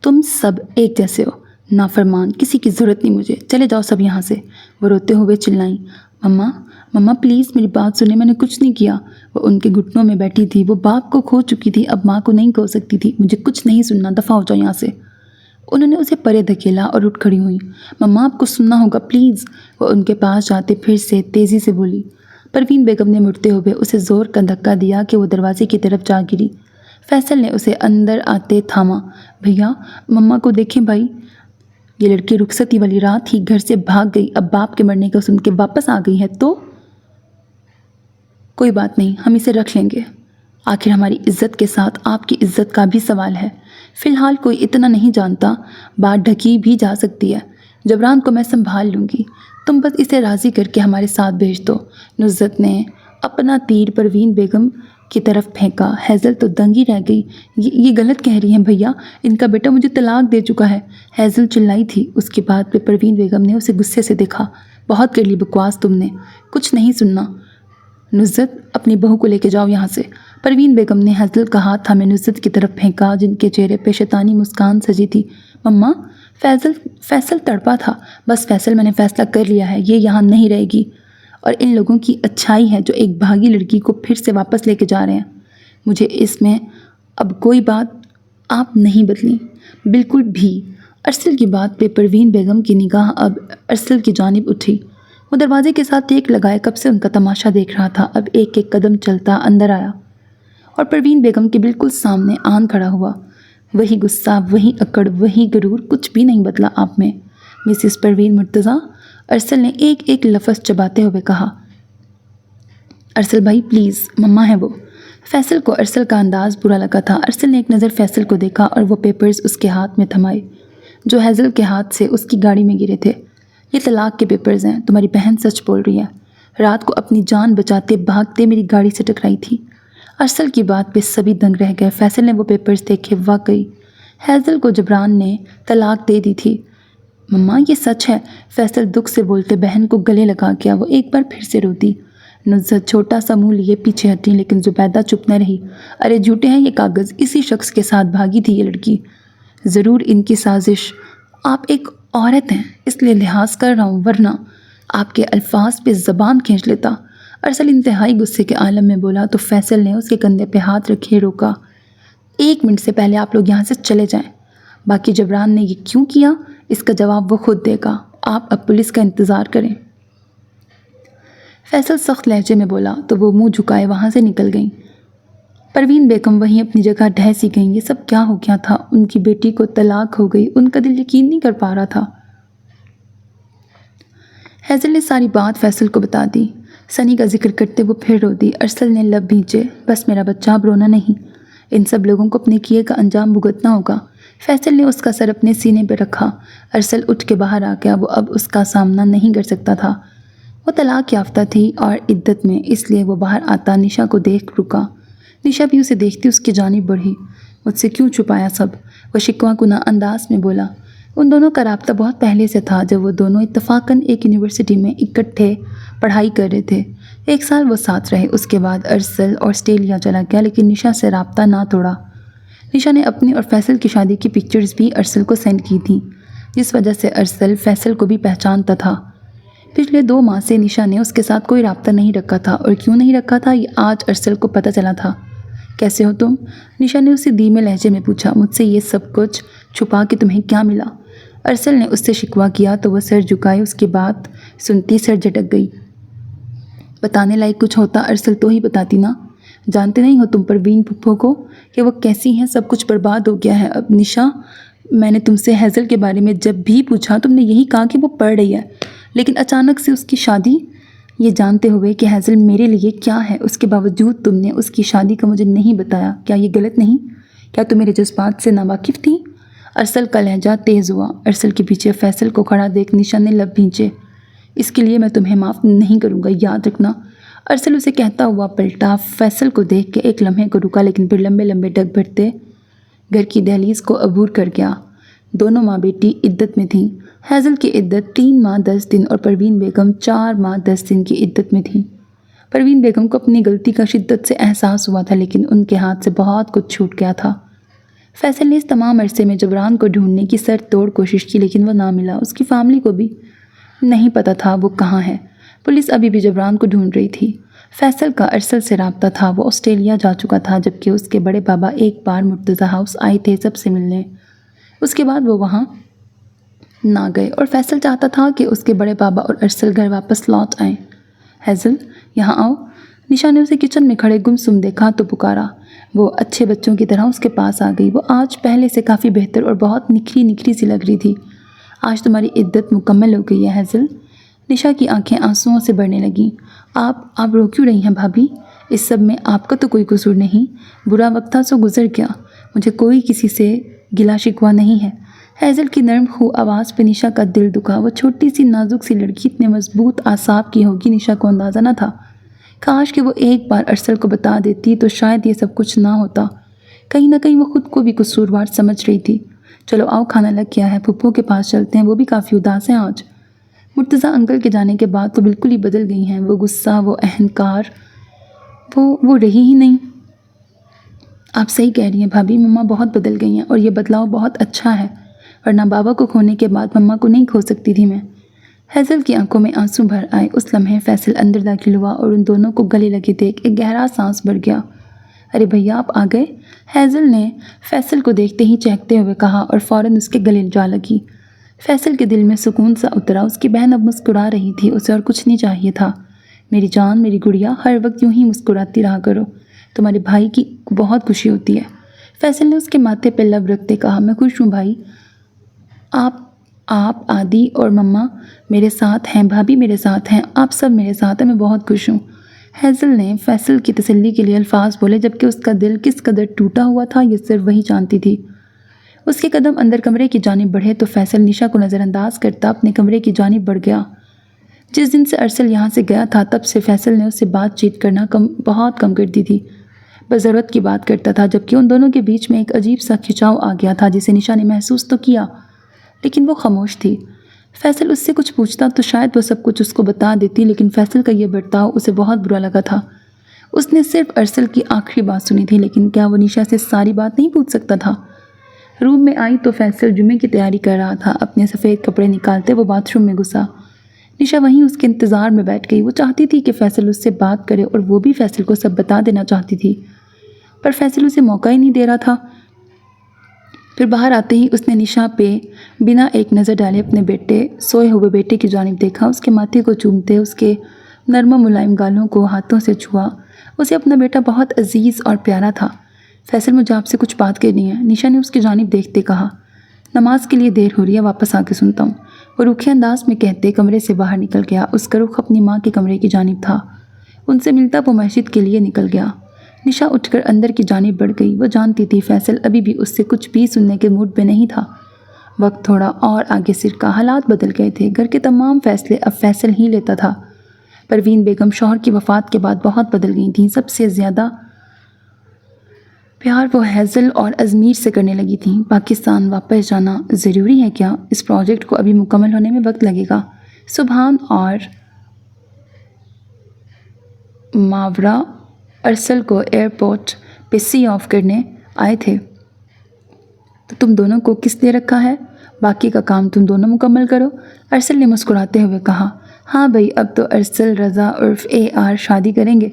تم سب ایک جیسے ہو، نافرمان، کسی کی ضرورت نہیں مجھے، چلے جاؤ سب یہاں سے۔ وہ روتے ہوئے چلائیں، مما مما پلیز میری بات سنیں، میں نے کچھ نہیں کیا۔ وہ ان کے گھٹنوں میں بیٹھی تھی، وہ باپ کو کھو چکی تھی، اب ماں کو نہیں کھو سکتی تھی۔ مجھے کچھ نہیں سننا، دفع ہو جاؤ یہاں سے۔ انہوں نے اسے پرے دھکیلا اور اٹھ کھڑی ہوئیں۔ مما آپ کو سننا ہوگا پلیز۔ وہ ان کے پاس جاتے پھر سے تیزی سے بولی۔ پروین بیگم نے مڑتے ہوئے اسے زور کا دھکا دیا کہ وہ دروازے کی طرف جا گری۔ فیصل نے اسے اندر آتے تھاما۔ بھیا مما کو دیکھیں بھائی، یہ لڑکی رخصتی والی رات ہی گھر سے بھاگ گئی، اب باپ کے مرنے کا سن کے واپس آ گئی ہے تو کوئی بات نہیں، ہم اسے رکھ لیں گے۔ آخر ہماری عزت کے ساتھ آپ کی عزت کا بھی سوال ہے۔ فی الحال کوئی اتنا نہیں جانتا، بات ڈھکی بھی جا سکتی ہے۔ جبران کو میں سنبھال لوں گی، تم بس اسے راضی کر کے ہمارے ساتھ بھیج دو۔ نصرت نے اپنا تیر پروین بیگم کی طرف پھینکا۔ ہیزل تو دنگ ہی رہ گئی۔ یہ غلط کہہ رہی ہیں بھیا، ان کا بیٹا مجھے طلاق دے چکا ہے، ہیزل چلائی تھی۔ اس کی بات پہ پروین بیگم نے اسے غصے سے دیکھا۔ بہت کر لی بکواس تم نے، کچھ نہیں سننا۔ نصرت اپنی بہو کو لے کے جاؤ یہاں سے۔ پروین بیگم نے ہیزل کا ہاتھ تھامے نصرت کی طرف پھینکا جن کے چہرے پہ شیطانی مسکان سجی تھی۔ مما فیصل تڑپا تھا۔ بس فیصل، میں نے فیصلہ کر لیا ہے، یہ یہاں نہیں رہے گی، اور ان لوگوں کی اچھائی ہے جو ایک بھاگی لڑکی کو پھر سے واپس لے کے جا رہے ہیں۔ مجھے اس میں اب کوئی بات آپ نہیں بدلیں، بالکل بھی۔ ارسل کی بات پہ پروین بیگم کی نگاہ اب ارسل کی جانب اٹھی۔ وہ دروازے کے ساتھ ٹیک لگائے کب سے ان کا تماشا دیکھ رہا تھا، اب ایک ایک قدم چلتا اندر آیا اور پروین بیگم کے بالکل سامنے آن کھڑا ہوا۔ وہی غصہ، وہی اکڑ، وہی غرور، کچھ بھی نہیں بدلا آپ میں۔ مسز پروین مرتضیٰ، ارسل نے ایک ایک لفظ چباتے ہوئے کہا۔ ارسل بھائی پلیز، مما ہے وہ۔ فیصل کو ارسل کا انداز برا لگا تھا۔ ارسل نے ایک نظر فیصل کو دیکھا اور وہ پیپرز اس کے ہاتھ میں تھمائے جو ہیزل کے ہاتھ سے اس کی گاڑی میں گرے تھے۔ یہ طلاق کے پیپرز ہیں، تمہاری بہن سچ بول رہی ہے، رات کو اپنی جان بچاتے بھاگتے میری گاڑی سے ٹکرائی تھی۔ ارسل کی بات پہ سبھی دنگ رہ گئے۔ فیصل نے وہ پیپرز دیکھے، واقعی ہیزل کو جبران نے طلاق دے دی تھی۔ مما یہ سچ ہے، فیصل دکھ سے بولتے بہن کو گلے لگا گیا۔ وہ ایک بار پھر سے روتی۔ نصرت چھوٹا سا منہ لیے پیچھے ہٹی، لیکن زبیدہ چپ نہ رہی۔ ارے جھوٹے ہیں یہ کاغذ، اسی شخص کے ساتھ بھاگی تھی یہ لڑکی، ضرور ان کی سازش۔ آپ ایک عورت ہیں اس لیے لحاظ کر رہا ہوں، ورنہ آپ کے الفاظ پہ زبان کھینچ لیتا۔ ارسل انتہائی غصے کے عالم میں بولا تو فیصل نے اس کے کندھے پہ ہاتھ رکھے روکا۔ 1 منٹ سے پہلے آپ لوگ یہاں سے چلے جائیں۔ باقی جبران نے یہ کیوں کیا اس کا جواب وہ خود دے گا، آپ اب پولیس کا انتظار کریں۔ فیصل سخت لہجے میں بولا تو وہ منہ جھکائے وہاں سے نکل گئیں۔ پروین بیگم وہیں اپنی جگہ ڈھہ سی گئیں۔ یہ سب کیا ہو گیا تھا؟ ان کی بیٹی کو طلاق ہو گئی، ان کا دل یقین نہیں کر پا رہا تھا۔ ہیزل نے ساری بات فیصل کو بتا دی۔ سنی کا ذکر کرتے وہ پھر رو دی۔ ارسل نے لب بھینچے، بس میرا بچہ اب رونا نہیں، ان سب لوگوں کو اپنے کیے کا انجام بھگتنا ہوگا۔ فیصل نے اس کا سر اپنے سینے پہ رکھا۔ ارسل اٹھ کے باہر آ گیا، وہ اب اس کا سامنا نہیں کر سکتا تھا۔ وہ طلاق یافتہ تھی اور عدت میں، اس لیے وہ باہر آتا نشا کو دیکھ رکا۔ نشا بھی اسے دیکھتی اس کی جانب بڑھی۔ مجھ سے کیوں چھپایا سب؟ وہ شکوہ کناں انداز میں بولا۔ ان دونوں کا رابطہ بہت پہلے سے تھا، جب وہ دونوں اتفاقاً ایک یونیورسٹی میں اکٹھے پڑھائی کر رہے تھے۔ 1 سال وہ ساتھ رہے، اس کے بعد ارسل آسٹریلیا چلا گیا، لیکن نشا سے رابطہ نہ توڑا۔ نشا نے اپنی اور فیصل کی شادی کی پکچرز بھی ارسل کو سینڈ کی تھیں۔ جس وجہ سے ارسل فیصل کو بھی پہچانتا تھا۔ پچھلے 2 ماہ سے نشا نے اس کے ساتھ کوئی رابطہ نہیں رکھا تھا، اور کیوں نہیں رکھا تھا یہ آج ارسل کو پتہ چلا تھا۔ کیسے ہو تم؟ نشا نے اسے دھیمے لہجے میں پوچھا۔ مجھ سے یہ سب کچھ چھپا کے تمہیں کیا ملا؟ ارسل نے اس سے شکوہ کیا تو وہ سر جھکائے، اس کی بات سنتی سر جھٹک گئی۔ بتانے لائق کچھ ہوتا ارسل تو ہی بتاتی نا۔ جانتے نہیں ہو تم پروین پھپھو کو کہ وہ کیسی ہیں؟ سب کچھ برباد ہو گیا ہے اب۔ نشا، میں نے تم سے ہیزل کے بارے میں جب بھی پوچھا تم نے یہی کہا کہ وہ پڑھ رہی ہے، لیکن اچانک سے اس کی شادی، یہ جانتے ہوئے کہ ہیزل میرے لیے کیا ہے اس کے باوجود تم نے اس کی شادی کا مجھے نہیں بتایا۔ کیا یہ غلط نہیں؟ کیا تم میرے جذبات سے ناواقف تھی؟ ارسل کا لہجہ تیز ہوا۔ ارسل کے پیچھے فیصل کو کھڑا دیکھ نشا نے لب بھینچے۔ اس کے لیے میں تمہیں معاف نہیں کروں گا، یاد رکھنا۔ ارسل اسے کہتا ہوا پلٹا، فیصل کو دیکھ کے ایک لمحے کو رکا، لیکن پھر لمبے لمبے ڈگ بھرتے گھر کی دہلیز کو عبور کر گیا۔ دونوں ماں بیٹی عدت میں تھیں۔ ہیزل کی عدت 3 ماہ 10 دن اور پروین بیگم 4 ماہ 10 دن کی عدت میں تھیں۔ پروین بیگم کو اپنی غلطی کا شدت سے احساس ہوا تھا، لیکن ان کے ہاتھ سے بہت کچھ چھوٹ گیا تھا۔ فیصل نے اس تمام عرصے میں جبران کو ڈھونڈنے کی سر توڑ کوشش کی، لیکن وہ نہ ملا۔ اس کی فیملی کو بھی نہیں پتہ تھا وہ کہاں ہے۔ پولیس ابھی بھی جبران کو ڈھونڈ رہی تھی۔ فیصل کا ارسل سے رابطہ تھا۔ وہ آسٹریلیا جا چکا تھا، جبکہ اس کے بڑے بابا ایک بار مرتضیٰ ہاؤس آئے تھے سب سے ملنے۔ اس کے بعد وہ وہاں نہ گئے، اور فیصل چاہتا تھا کہ اس کے بڑے بابا اور ارسل گھر واپس لوٹ آئیں۔ ہیزل، یہاں آؤ۔ نشا نے اسے کچن میں کھڑے گمسم دیکھا تو پکارا۔ وہ اچھے بچوں کی طرح اس کے پاس آ گئی۔ وہ آج پہلے سے کافی بہتر اور بہت نکھری نکھری سی لگ رہی تھی۔ آج تمہاری عدت مکمل ہو گئی ہے ہیزل۔ نشا کی آنکھیں آنسوؤں سے بھرنے لگیں۔ آپ رو کیوں رہی ہیں بھابھی؟ اس سب میں آپ کا تو کوئی قصور نہیں۔ برا وقت تھا سو گزر گیا۔ مجھے کوئی کسی سے گلا شکوہ نہیں ہے۔ ہیزل کی نرم خو آواز پہ نشا کا دل دکھا۔ وہ چھوٹی سی نازک سی لڑکی اتنے مضبوط اعصاب کی ہوگی نشا کو اندازہ نہ تھا۔ کاش کہ وہ ایک بار ارسل کو بتا دیتی تو شاید یہ سب کچھ نہ ہوتا۔ کہیں نہ کہیں وہ خود کو بھی قصوروار سمجھ رہی تھی۔ چلو آؤ، کھانا لگ گیا ہے، پھپھو کے پاس چلتے ہیں، وہ بھی کافی اداس ہیں آج۔ مرتضیٰ انکل کے جانے کے بعد تو بالکل ہی بدل گئی ہیں۔ وہ غصہ، وہ اہنکار، وہ رہی ہی نہیں۔ آپ صحیح کہہ رہی ہیں بھابھی، مما بہت بدل گئی ہیں، اور یہ بدلاؤ بہت اچھا ہے، ورنہ بابا کو کھونے کے بعد مما کو نہیں کھو سکتی تھی میں۔ ہیزل کی آنکھوں میں آنسو بھر آئے۔ اس لمحے فیصل اندر داخل ہوا اور ان دونوں کو گلے لگے دیکھ ایک گہرا سانس بھر گیا۔ ارے بھیا، آپ آ گئے؟ ہیزل نے فیصل کو دیکھتے ہی چہکتے ہوئے کہا اور فوراً اس کے گلے جا لگی۔ فیصل کے دل میں سکون سا اترا۔ اس کی بہن اب مسکرا رہی تھی، اسے اور کچھ نہیں چاہیے تھا۔ میری جان، میری گڑیا، ہر وقت یوں ہی مسکراتی رہا کرو، تمہارے بھائی کی بہت خوشی ہوتی ہے۔ فیصل نے اس کے ماتھے پہ لب رکھتے کہا، میں خوش ہوں بھائی، آپ آدی اور مما میرے ساتھ ہیں، بھابھی میرے ساتھ ہیں، آپ سب میرے ساتھ ہیں، میں بہت خوش ہوں۔ ہیزل نے فیصل کی تسلی کے لیے الفاظ بولے، جبکہ اس کا دل کس قدر ٹوٹا ہوا تھا یہ صرف وہی جانتی تھی۔ اس کے قدم اندر کمرے کی جانب بڑھے تو فیصل نشا کو نظر انداز کرتا اپنے کمرے کی جانب بڑھ گیا۔ جس دن سے ارسل یہاں سے گیا تھا تب سے فیصل نے اس سے بات چیت کرنا بہت کم کر دی تھی۔ بس ضرورت کی بات کرتا تھا، جبکہ ان دونوں کے بیچ میں ایک عجیب سا کھچاؤ آ گیا تھا جسے نشا نے محسوس تو کیا، لیکن وہ خاموش تھی۔ فیصل اس سے کچھ پوچھتا تو شاید وہ سب کچھ اس کو بتا دیتی، لیکن فیصل کا یہ برتاؤ اسے بہت برا لگا تھا۔ اس نے صرف ارسل کی آخری بات سنی تھی، لیکن کیا وہ نشا سے ساری بات نہیں پوچھ سکتا تھا؟ روم میں آئی تو فیصل جمعے کی تیاری کر رہا تھا۔ اپنے سفید کپڑے نکالتے وہ باتھ روم میں گھسا۔ نشا وہیں اس کے انتظار میں بیٹھ گئی۔ وہ چاہتی تھی کہ فیصل اس سے بات کرے اور وہ بھی فیصل کو سب بتا دینا چاہتی تھی، پر فیصل اسے موقع ہی نہیں دے رہا تھا۔ پھر باہر آتے ہی اس نے نشا پہ بنا ایک نظر ڈالے اپنے سوئے ہوئے بیٹے کی جانب دیکھا، اس کے ماتھے کو چومتے اس کے نرم و ملائم گالوں کو ہاتھوں سے چھوا۔ اسے اپنا بیٹا بہت عزیز اور پیارا تھا۔ فیصل، مجھے آپ سے کچھ بات کرنی ہے، نشا نے اس کی جانب دیکھتے کہا۔ نماز کے لیے دیر ہو رہی ہے، واپس آ کے سنتا ہوں، وہ روکھے انداز میں کہتے کمرے سے باہر نکل گیا۔ اس کا رخ اپنی ماں کے کمرے کی جانب تھا۔ ان سے ملتا وہ مسجد کے لیے نکل گیا۔ نشا اٹھ کر اندر کی جانب بڑھ گئی۔ وہ جانتی تھی فیصل ابھی بھی اس سے کچھ بھی سننے کے موڈ پہ نہیں تھا۔ وقت تھوڑا اور آگے سرکا، حالات بدل گئے تھے۔ گھر کے تمام فیصلے اب فیصل ہی لیتا تھا۔ پروین بیگم شوہر کی وفات کے بعد بہت بدل گئی تھیں۔ سب سے زیادہ پیار وہ ہیزل اور ازمیر سے کرنے لگی تھیں۔ پاکستان واپس جانا ضروری ہے کیا؟ اس پروجیکٹ کو ابھی مکمل ہونے میں وقت لگے گا۔ سبحان اور ماورا ارسل کو ایئرپورٹ پہ سی آف کرنے آئے تھے، تو تم دونوں کو کس نے رکھا ہے؟ باقی کا کام تم دونوں مکمل کرو۔ ارسل نے مسکراتے ہوئے کہا۔ ہاں بھائی، اب تو ارسل رضا عرف AR شادی کریں گے۔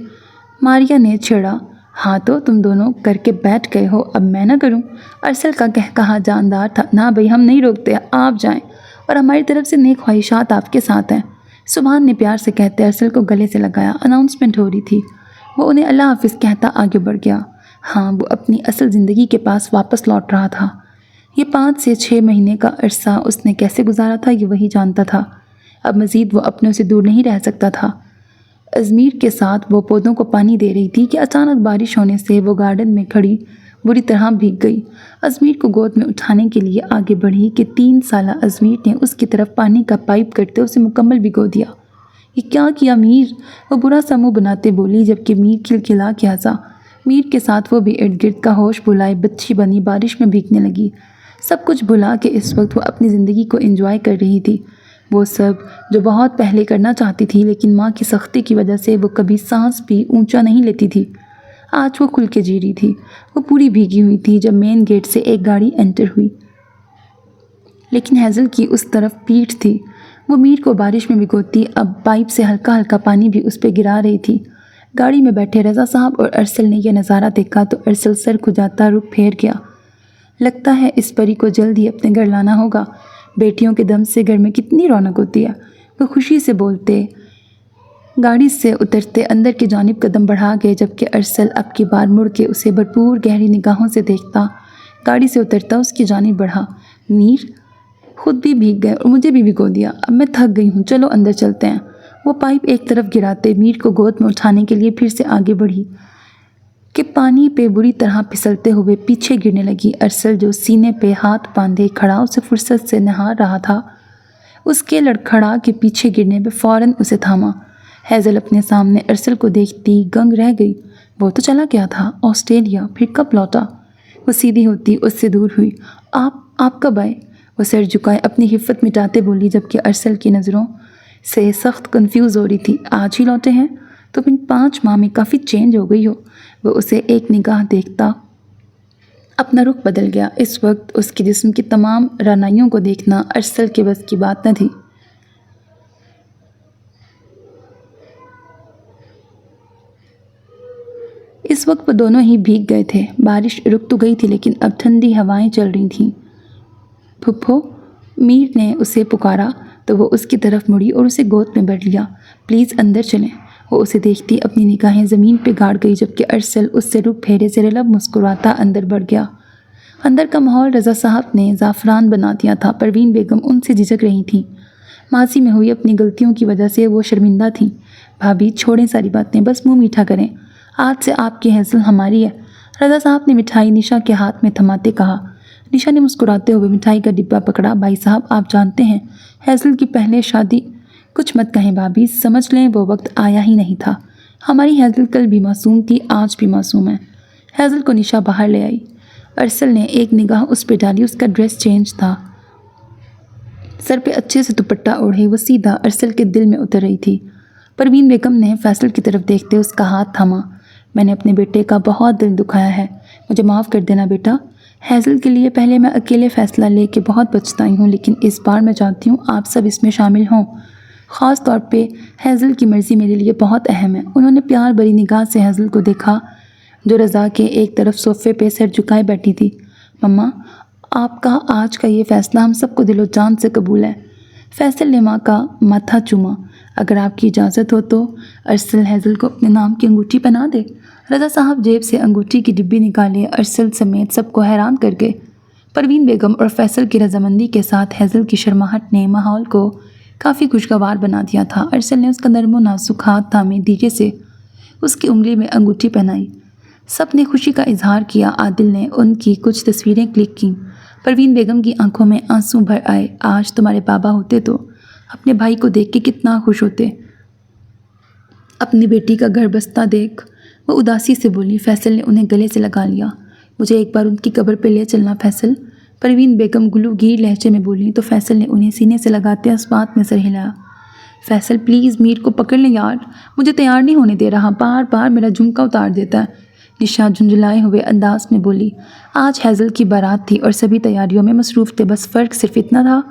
ماریا نے چھیڑا۔ ہاں تو تم دونوں کر کے بیٹھ گئے ہو، اب میں نہ کروں؟ ارسل کا کہا جاندار تھا۔ نہ بھائی، ہم نہیں روکتے، آپ جائیں، اور ہماری طرف سے نیک خواہشات آپ کے ساتھ ہیں۔ سبحان نے پیار سے کہتے ارسل کو گلے سے لگایا۔ اناؤنسمنٹ ہو رہی تھی۔ وہ انہیں اللہ حافظ کہتا آگے بڑھ گیا۔ ہاں، وہ اپنی اصل زندگی کے پاس واپس لوٹ رہا تھا۔ یہ 5 سے 6 مہینے کا عرصہ اس نے کیسے گزارا تھا یہ وہی جانتا تھا۔ اب مزید وہ اپنوں سے دور نہیں رہ سکتا تھا۔ ازمیر کے ساتھ وہ پودوں کو پانی دے رہی تھی کہ اچانک بارش ہونے سے وہ گارڈن میں کھڑی بری طرح بھیگ گئی۔ ازمیر کو گود میں اٹھانے کے لیے آگے بڑھی کہ 3 سالہ ازمیر نے اس کی طرف پانی کا پائپ کرتے اسے مکمل بھگو دیا۔ یہ کیا کیا میر؟ وہ برا سا منہ بناتے بولی، جبکہ میر کھلکھلا کے ہنسا۔ میر کے ساتھ وہ بھی ارد گرد کا ہوش بھلائے بچی بنی بارش میں بھیگنے لگی، سب کچھ بھلا کے اس وقت وہ اپنی زندگی کو انجوائے کر رہی تھی، وہ سب جو بہت پہلے کرنا چاہتی تھی، لیکن ماں کی سختی کی وجہ سے وہ کبھی سانس بھی اونچا نہیں لیتی تھی۔ آج وہ کھل کے جی رہی تھی۔ وہ پوری بھیگی ہوئی تھی جب مین گیٹ سے ایک گاڑی انٹر ہوئی، لیکن ہیزل کی اس طرف پیٹھ تھی۔ وہ میر کو بارش میں بھگوتی اب پائپ سے ہلکا ہلکا پانی بھی اس پہ گرا رہی تھی۔ گاڑی میں بیٹھے رضا صاحب اور ارسل نے یہ نظارہ دیکھا تو ارسل سر کھجاتا رخ پھیر گیا۔ لگتا ہے اس پری کو جلد ہی اپنے گھر لانا ہوگا، بیٹیوں کے دم سے گھر میں کتنی رونق ہوتی ہے، وہ خوشی سے بولتے گاڑی سے اترتے اندر کی جانب قدم بڑھا گئے، جبکہ ارسل اب کی بار مڑ کے اسے بھرپور گہری نگاہوں سے دیکھتا گاڑی سے اترتا اس کی جانب بڑھا۔ میر خود بھی بھیگ گئے اور مجھے بھی بھگو دیا، اب میں تھک گئی ہوں، چلو اندر چلتے ہیں۔ وہ پائپ ایک طرف گراتے میر کو گود میں اٹھانے کے لیے پھر سے آگے بڑھی کہ پانی پہ بری طرح پھسلتے ہوئے پیچھے گرنے لگی۔ ارسل جو سینے پہ ہاتھ باندھے کھڑا اسے فرصت سے نہار رہا تھا، اس کے لڑکھڑا کے پیچھے گرنے پہ فوراً اسے تھاما۔ ہیزل اپنے سامنے ارسل کو دیکھتی گنگ رہ گئی۔ وہ تو چلا گیا تھا آسٹریلیا، پھر کب لوٹا؟ وہ سیدھی ہوتی اس سے دور ہوئی۔ آپ کب آئے؟ وہ سر جھکائے اپنی حفت مٹاتے بولی، جبکہ ارسل کی نظروں سے سخت کنفیوز ہو رہی تھی۔ آج ہی لوٹے ہیں؟ تو ان 5 ماہ میں کافی چینج ہو گئی ہو۔ وہ اسے ایک نگاہ دیکھتا اپنا رخ بدل گیا۔ اس وقت اس کے جسم کی تمام رعنائیوں کو دیکھنا ارسل کے بس کی بات نہ تھی۔ اس وقت وہ دونوں ہی بھیگ گئے تھے۔ بارش رک تو گئی تھی لیکن اب ٹھنڈی ہوائیں چل رہی تھیں۔ پھپھو، میر نے اسے پکارا تو وہ اس کی طرف مڑی اور اسے گود میں بھر لیا۔ پلیز اندر چلیں۔ وہ اسے دیکھتی اپنی نگاہیں زمین پہ گاڑ گئی، جبکہ ارسل اس سے رخ پھیرے زیر لب مسکراتا اندر بڑھ گیا۔ اندر کا ماحول رضا صاحب نے زعفران بنا دیا تھا۔ پروین بیگم ان سے جھجک رہی تھیں۔ ماضی میں ہوئی اپنی غلطیوں کی وجہ سے وہ شرمندہ تھیں۔ بھابھی چھوڑیں ساری باتیں، بس منہ میٹھا کریں، آج سے آپ کی ہیزل ہماری ہے۔ رضا صاحب نے مٹھائی نشا کے ہاتھ میں تھماتے کہا۔ نشا نے مسکراتے ہوئے مٹھائی کا ڈبہ پکڑا۔ بھائی صاحب، آپ جانتے ہیں ہیزل کی پہلے شادی۔ کچھ مت کہیں بھابھی، سمجھ لیں وہ وقت آیا ہی نہیں تھا۔ ہماری ہیزل کل بھی معصوم تھی، آج بھی معصوم ہے۔ ہیزل کو نشا باہر لے آئی۔ ارسل نے ایک نگاہ اس پہ ڈالی، اس کا ڈریس چینج تھا، سر پہ اچھے سے دوپٹہ اوڑھے وہ سیدھا ارسل کے دل میں اتر رہی تھی۔ پروین بیگم نے فیصل کی طرف دیکھتے اس کا ہاتھ تھاما۔ میں نے اپنے بیٹے کا بہت دل دکھایا ہے، مجھے معاف کر دینا بیٹا۔ ہیزل کے لیے پہلے میں اکیلے فیصلہ لے کے بہت پچھتائی ہوں، لیکن اس بار میں چاہتی ہوں آپ سب اس میں شامل ہوں۔ خاص طور پہ ہیزل کی مرضی میرے لیے بہت اہم ہے۔ انہوں نے پیار بھری نگاہ سے ہیزل کو دیکھا جو رضا کے ایک طرف صوفے پہ سر جھکائے بیٹھی تھی۔ مما، آپ کا آج کا یہ فیصلہ ہم سب کو دل و جان سے قبول ہے۔ فیصل نے ماں کا ماتھا چوما۔ اگر آپ کی اجازت ہو تو ارسل ہیزل کو اپنے نام کی انگوٹھی پہنا دے۔ رضا صاحب جیب سے انگوٹھی کی ڈبی نکالے، ارسل سمیت سب کو حیران کر گئے۔ پروین بیگم اور فیصل کی رضامندی کے ساتھ ہیزل کی شرماہٹ نے ماحول کو کافی خوشگوار بنا دیا تھا۔ ارسل نے اس کا نرم و نازک ہاتھ تھامے دھیرے سے اس کی انگلی میں انگوٹھی پہنائی۔ سب نے خوشی کا اظہار کیا۔ عادل نے ان کی کچھ تصویریں کلک کیں۔ پروین بیگم کی آنکھوں میں آنسو بھر آئے۔ آج تمہارے بابا ہوتے تو اپنے بھائی کو دیکھ کے کتنا خوش ہوتے، اپنی بیٹی کا گھر بستہ دیکھ۔ وہ اداسی سے بولی۔ فیصل نے انہیں گلے سے لگا لیا۔ مجھے ایک بار ان کی قبر پہ لے چلنا فیصل، پروین بیگم گلو گیر لہجے میں بولی تو فیصل نے انہیں سینے سے لگاتے اسبات میں سر ہلایا۔ فیصل پلیز میر کو پکڑ لیں یار، مجھے تیار نہیں ہونے دے رہا، بار بار میرا جھمکا اتار دیتا ہے۔ نشا جھنجھلائے ہوئے انداز میں بولی۔ آج ہیزل کی بارات تھی اور سبھی تیاریوں میں مصروف تھے، بس فرق صرف اتنا تھا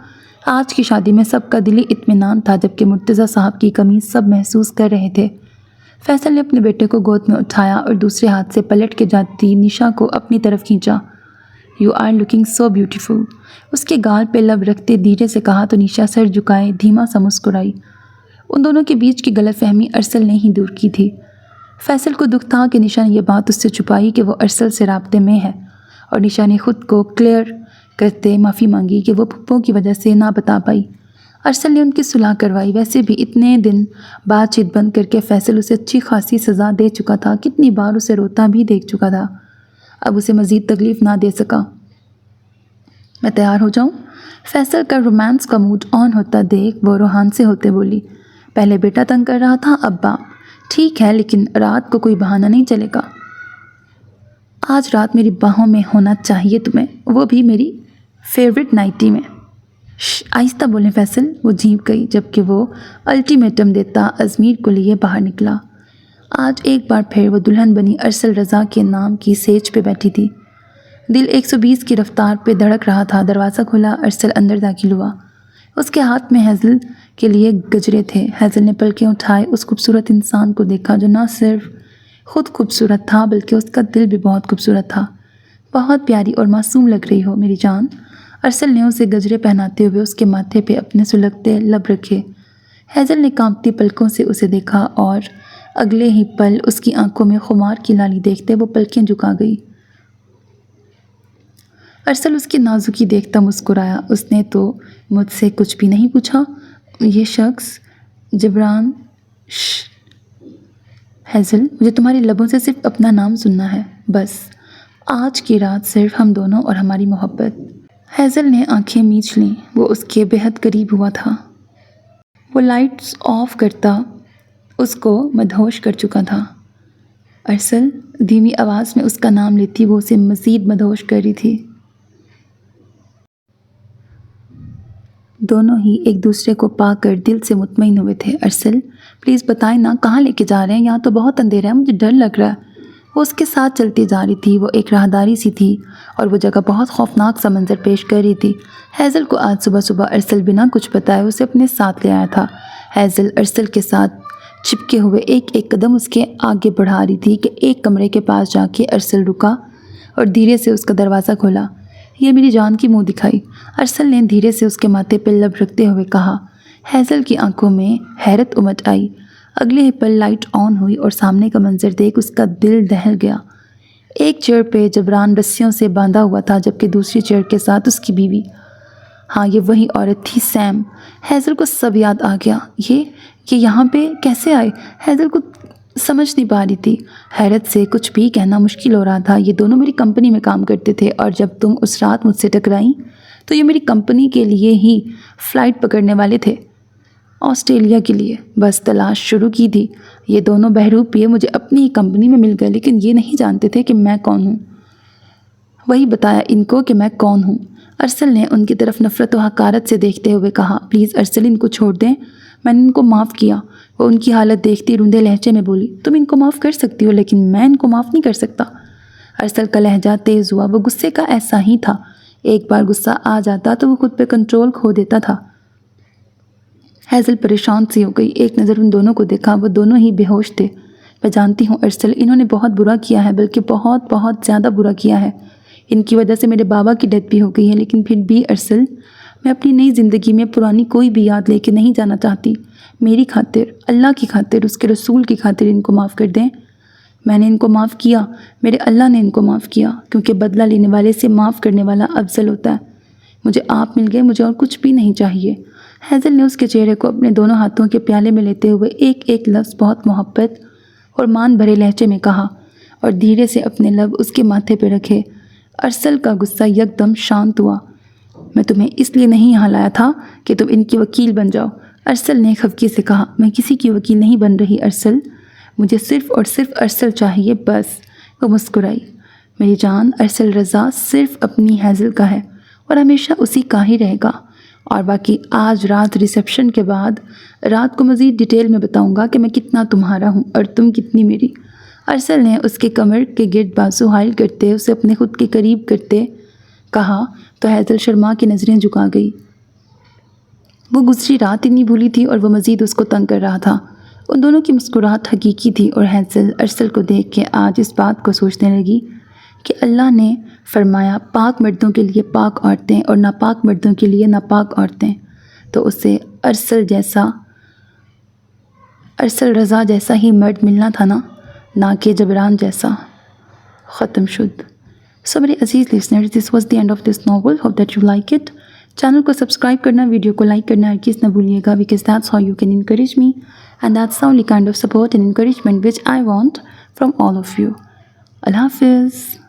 آج کی شادی میں سب کا دلی اطمینان تھا، جبکہ مرتضیٰ صاحب کی کمی سب محسوس کر رہے تھے۔ فیصل نے اپنے بیٹے کو گود میں اٹھایا اور دوسرے ہاتھ سے پلٹ کے جاتی نشا کو اپنی طرف کھینچا۔ "You are looking so beautiful", اس کے گال پہ لب رکھتے دھیرے سے کہا تو نشا سر جھکائے دھیما سا مسکرائی۔ ان دونوں کے بیچ کی غلط فہمی ارسل نے ہی دور کی تھی۔ فیصل کو دکھ تھا کہ نشا نے یہ بات اس سے چھپائی کہ وہ ارسل سے رابطے میں ہے، اور نشا نے خود کو کلیئر کرتے معافی مانگی کہ وہ پھپھو کی وجہ سے نہ بتا پائی۔ ارسل نے ان کی صلح کروائی۔ ویسے بھی اتنے دن بات چیت بند کر کے فیصل اسے اچھی خاصی سزا دے چکا تھا، کتنی بار اسے روتا بھی دیکھ چکا تھا، اب اسے مزید تکلیف نہ دے سکا۔ "میں تیار ہو جاؤں؟" فیصل کا رومانس کا موڈ آن ہوتا دیکھ وہ روحان سے ہوتے بولی۔ "پہلے بیٹا تنگ کر رہا تھا، اب باپ۔ ٹھیک ہے، لیکن رات کو کوئی بہانہ نہیں چلے گا۔ آج رات میری باہوں میں ہونا چاہیے تمہیں، وہ بھی میری فیورٹ نائٹی میں"۔ "شش، آہستہ بولیں فیصل"، وہ جھینپ گئی، جبکہ وہ الٹیمیٹم دیتا ازمیر کو لیے باہر نکلا۔ آج ایک بار پھر وہ دلہن بنی ارسل رضا کے نام کی سیج پہ بیٹھی تھی۔ دل 120 کی رفتار پہ دھڑک رہا تھا۔ دروازہ کھلا، ارسل اندر داخل ہوا۔ اس کے ہاتھ میں ہیزل کے لیے گجرے تھے۔ ہیزل نے پلکیں اٹھائے اس خوبصورت انسان کو دیکھا جو نہ صرف خود خوبصورت تھا بلکہ اس کا دل بھی بہت خوبصورت تھا۔ "بہت پیاری اور معصوم لگ رہی ہو میری جان"، ارسل نے اسے گجرے پہناتے ہوئے اس کے ماتھے پہ اپنے سلگتے لب رکھے۔ ہیزل نے کانپتی پلکوں سے اسے دیکھا اور اگلے ہی پل اس کی آنکھوں میں خمار کی لالی دیکھتے وہ پلکیں جھکا گئی۔ ارسل اس کی نازکی دیکھتا مسکرایا۔ "اس نے تو مجھ سے کچھ بھی نہیں پوچھا، یہ شخص جبران"۔ "شش ہیزل، مجھے تمہارے لبوں سے صرف اپنا نام سننا ہے، بس آج کی رات صرف ہم دونوں اور ہماری محبت"۔ ہیزل نے آنکھیں میچ لیں، وہ اس کے بہت قریب ہوا تھا۔ وہ لائٹس آف کرتا اس کو مدہوش کر چکا تھا۔ "ارسل"، دھیمی آواز میں اس کا نام لیتی وہ اسے مزید مدہوش کر رہی تھی۔ دونوں ہی ایک دوسرے کو پا کر دل سے مطمئن ہوئے تھے۔ "ارسل، پلیز بتائیں نا، کہاں لے کے جا رہے ہیں؟ یہاں تو بہت اندھیرا ہے، مجھے ڈر لگ رہا ہے"۔ وہ اس کے ساتھ چلتی جا رہی تھی۔ وہ ایک راہداری سی تھی اور وہ جگہ بہت خوفناک سا منظر پیش کر رہی تھی۔ ہیزل کو آج صبح صبح ارسل بنا کچھ بتائے اسے اپنے ساتھ لے آیا تھا۔ ہیزل ارسل کے ساتھ چپکے ہوئے ایک ایک قدم اس کے آگے بڑھا رہی تھی کہ ایک کمرے کے پاس جا کے ارسل رکا اور دھیرے سے اس کا دروازہ کھولا۔ "یہ میری جان کی منہ دکھائی"، ارسل نے دھیرے سے اس کے ماتھے پہ لب رکھتے ہوئے کہا۔ ہیزل کی آنکھوں میں حیرت امٹ آئی۔ اگلے ہی پل لائٹ آن ہوئی اور سامنے کا منظر دیکھ اس کا دل دہل گیا۔ ایک چیئر پہ جبران رسیوں سے باندھا ہوا تھا جبکہ دوسری چیئر کے ساتھ اس کی بیوی۔ ہاں، یہ وہی عورت تھی، سیم۔ ہیزل کو سب یاد آ گیا۔ یہ یہاں پہ کیسے آئے؟ ہیزل کو سمجھ نہیں پا رہی تھی۔ حیرت سے کچھ بھی کہنا مشکل ہو رہا تھا۔ "یہ دونوں میری کمپنی میں کام کرتے تھے اور جب تم اس رات مجھ سے ٹکرائیں تو یہ میری کمپنی کے لیے ہی فلائٹ پکڑنے والے تھے، آسٹریلیا کے لیے۔ بس تلاش شروع کی تھی۔ یہ دونوں بہروپ پیے مجھے اپنی ہی کمپنی میں مل گئے، لیکن یہ نہیں جانتے تھے کہ میں کون ہوں۔ وہی بتایا ان کو کہ میں کون ہوں"۔ ارسل نے ان کی طرف نفرت و حقارت سے دیکھتے ہوئے کہا۔ "پلیز ارسل، ان کو چھوڑ دیں، میں نے ان کو معاف کیا"، وہ ان کی حالت دیکھتی روندے لہجے میں بولی۔ "تم ان کو معاف کر سکتی ہو لیکن میں ان کو معاف نہیں کر سکتا"۔ ارسل کا لہجہ تیز ہوا۔ وہ غصے کا ایسا ہی تھا، ایک بار غصہ آ جاتا تو وہ خود پہ کنٹرول کھو دیتا تھا۔ ہیزل پریشان سی ہو گئی، ایک نظر ان دونوں کو دیکھا، وہ دونوں ہی بے ہوش تھے۔ "میں جانتی ہوں ارسل، انہوں نے بہت برا کیا ہے، بلکہ بہت بہت زیادہ برا کیا ہے۔ ان کی وجہ سے میرے بابا کی ڈیتھ بھی ہو گئی ہے، لیکن پھر بھی ارسل، میں اپنی نئی زندگی میں پرانی کوئی بھی یاد لے کے نہیں جانا چاہتی۔ میری خاطر، اللہ کی خاطر، اس کے رسول کی خاطر ان کو معاف کر دیں"۔ "میں نے ان کو معاف کیا، میرے اللہ نے ان کو معاف کیا، کیونکہ بدلہ لینے والے سے معاف کرنے والا افضل ہوتا ہے۔ مجھے آپ مل گئے، مجھے اور کچھ بھی نہیں چاہیے"۔ ہیزل نے اس کے چہرے کو اپنے دونوں ہاتھوں کے پیالے میں لیتے ہوئے ایک ایک لفظ بہت محبت اور مان بھرے لہجے میں کہا اور دھیرے سے اپنے لب اس کے ماتھے پہ رکھے۔ ارسل کا غصہ یکدم شانت ہوا۔ "میں تمہیں اس لیے نہیں یہاں لایا تھا کہ تم ان کی وکیل بن جاؤ"، ارسل نے خفگی سے کہا۔ "میں کسی کی وکیل نہیں بن رہی ارسل، مجھے صرف اور صرف ارسل چاہیے، بس"۔ وہ مسکرائی۔ "میری جان، ارسل رضا صرف اپنی ہیزل کا ہے اور ہمیشہ اسی کا ہی رہے گا، اور باقی آج رات ریسیپشن کے بعد رات کو مزید ڈیٹیل میں بتاؤں گا کہ میں کتنا تمہارا ہوں اور تم کتنی میری"۔ ارسل نے اس کے کمر کے گرد بازو حائل کرتے اسے اپنے خود کے قریب کرتے کہا تو حیضل شرما کی نظریں جھکا گئی۔ وہ گزری رات اتنی بھولی تھی اور وہ مزید اس کو تنگ کر رہا تھا۔ ان دونوں کی مسکراہٹ حقیقی تھی اور حیضل ارسل کو دیکھ کے آج اس بات کو سوچنے لگی کہ اللہ نے فرمایا پاک مردوں کے لیے پاک عورتیں اور ناپاک مردوں کے لیے ناپاک عورتیں، تو اسے ارسل رضا جیسا ہی مرد ملنا تھا نہ کہ جبران جیسا۔ ختم شد۔ So میرے عزیز listeners, this was the end of this novel. Hope that you like it. Channel کو سبسکرائب کرنا، ویڈیو کو لائک کرنا ہرگز نہ بھولیے گا because that's how you can encourage me and that's the only kind of support and encouragement which I want from all of you. اللہ حافظ.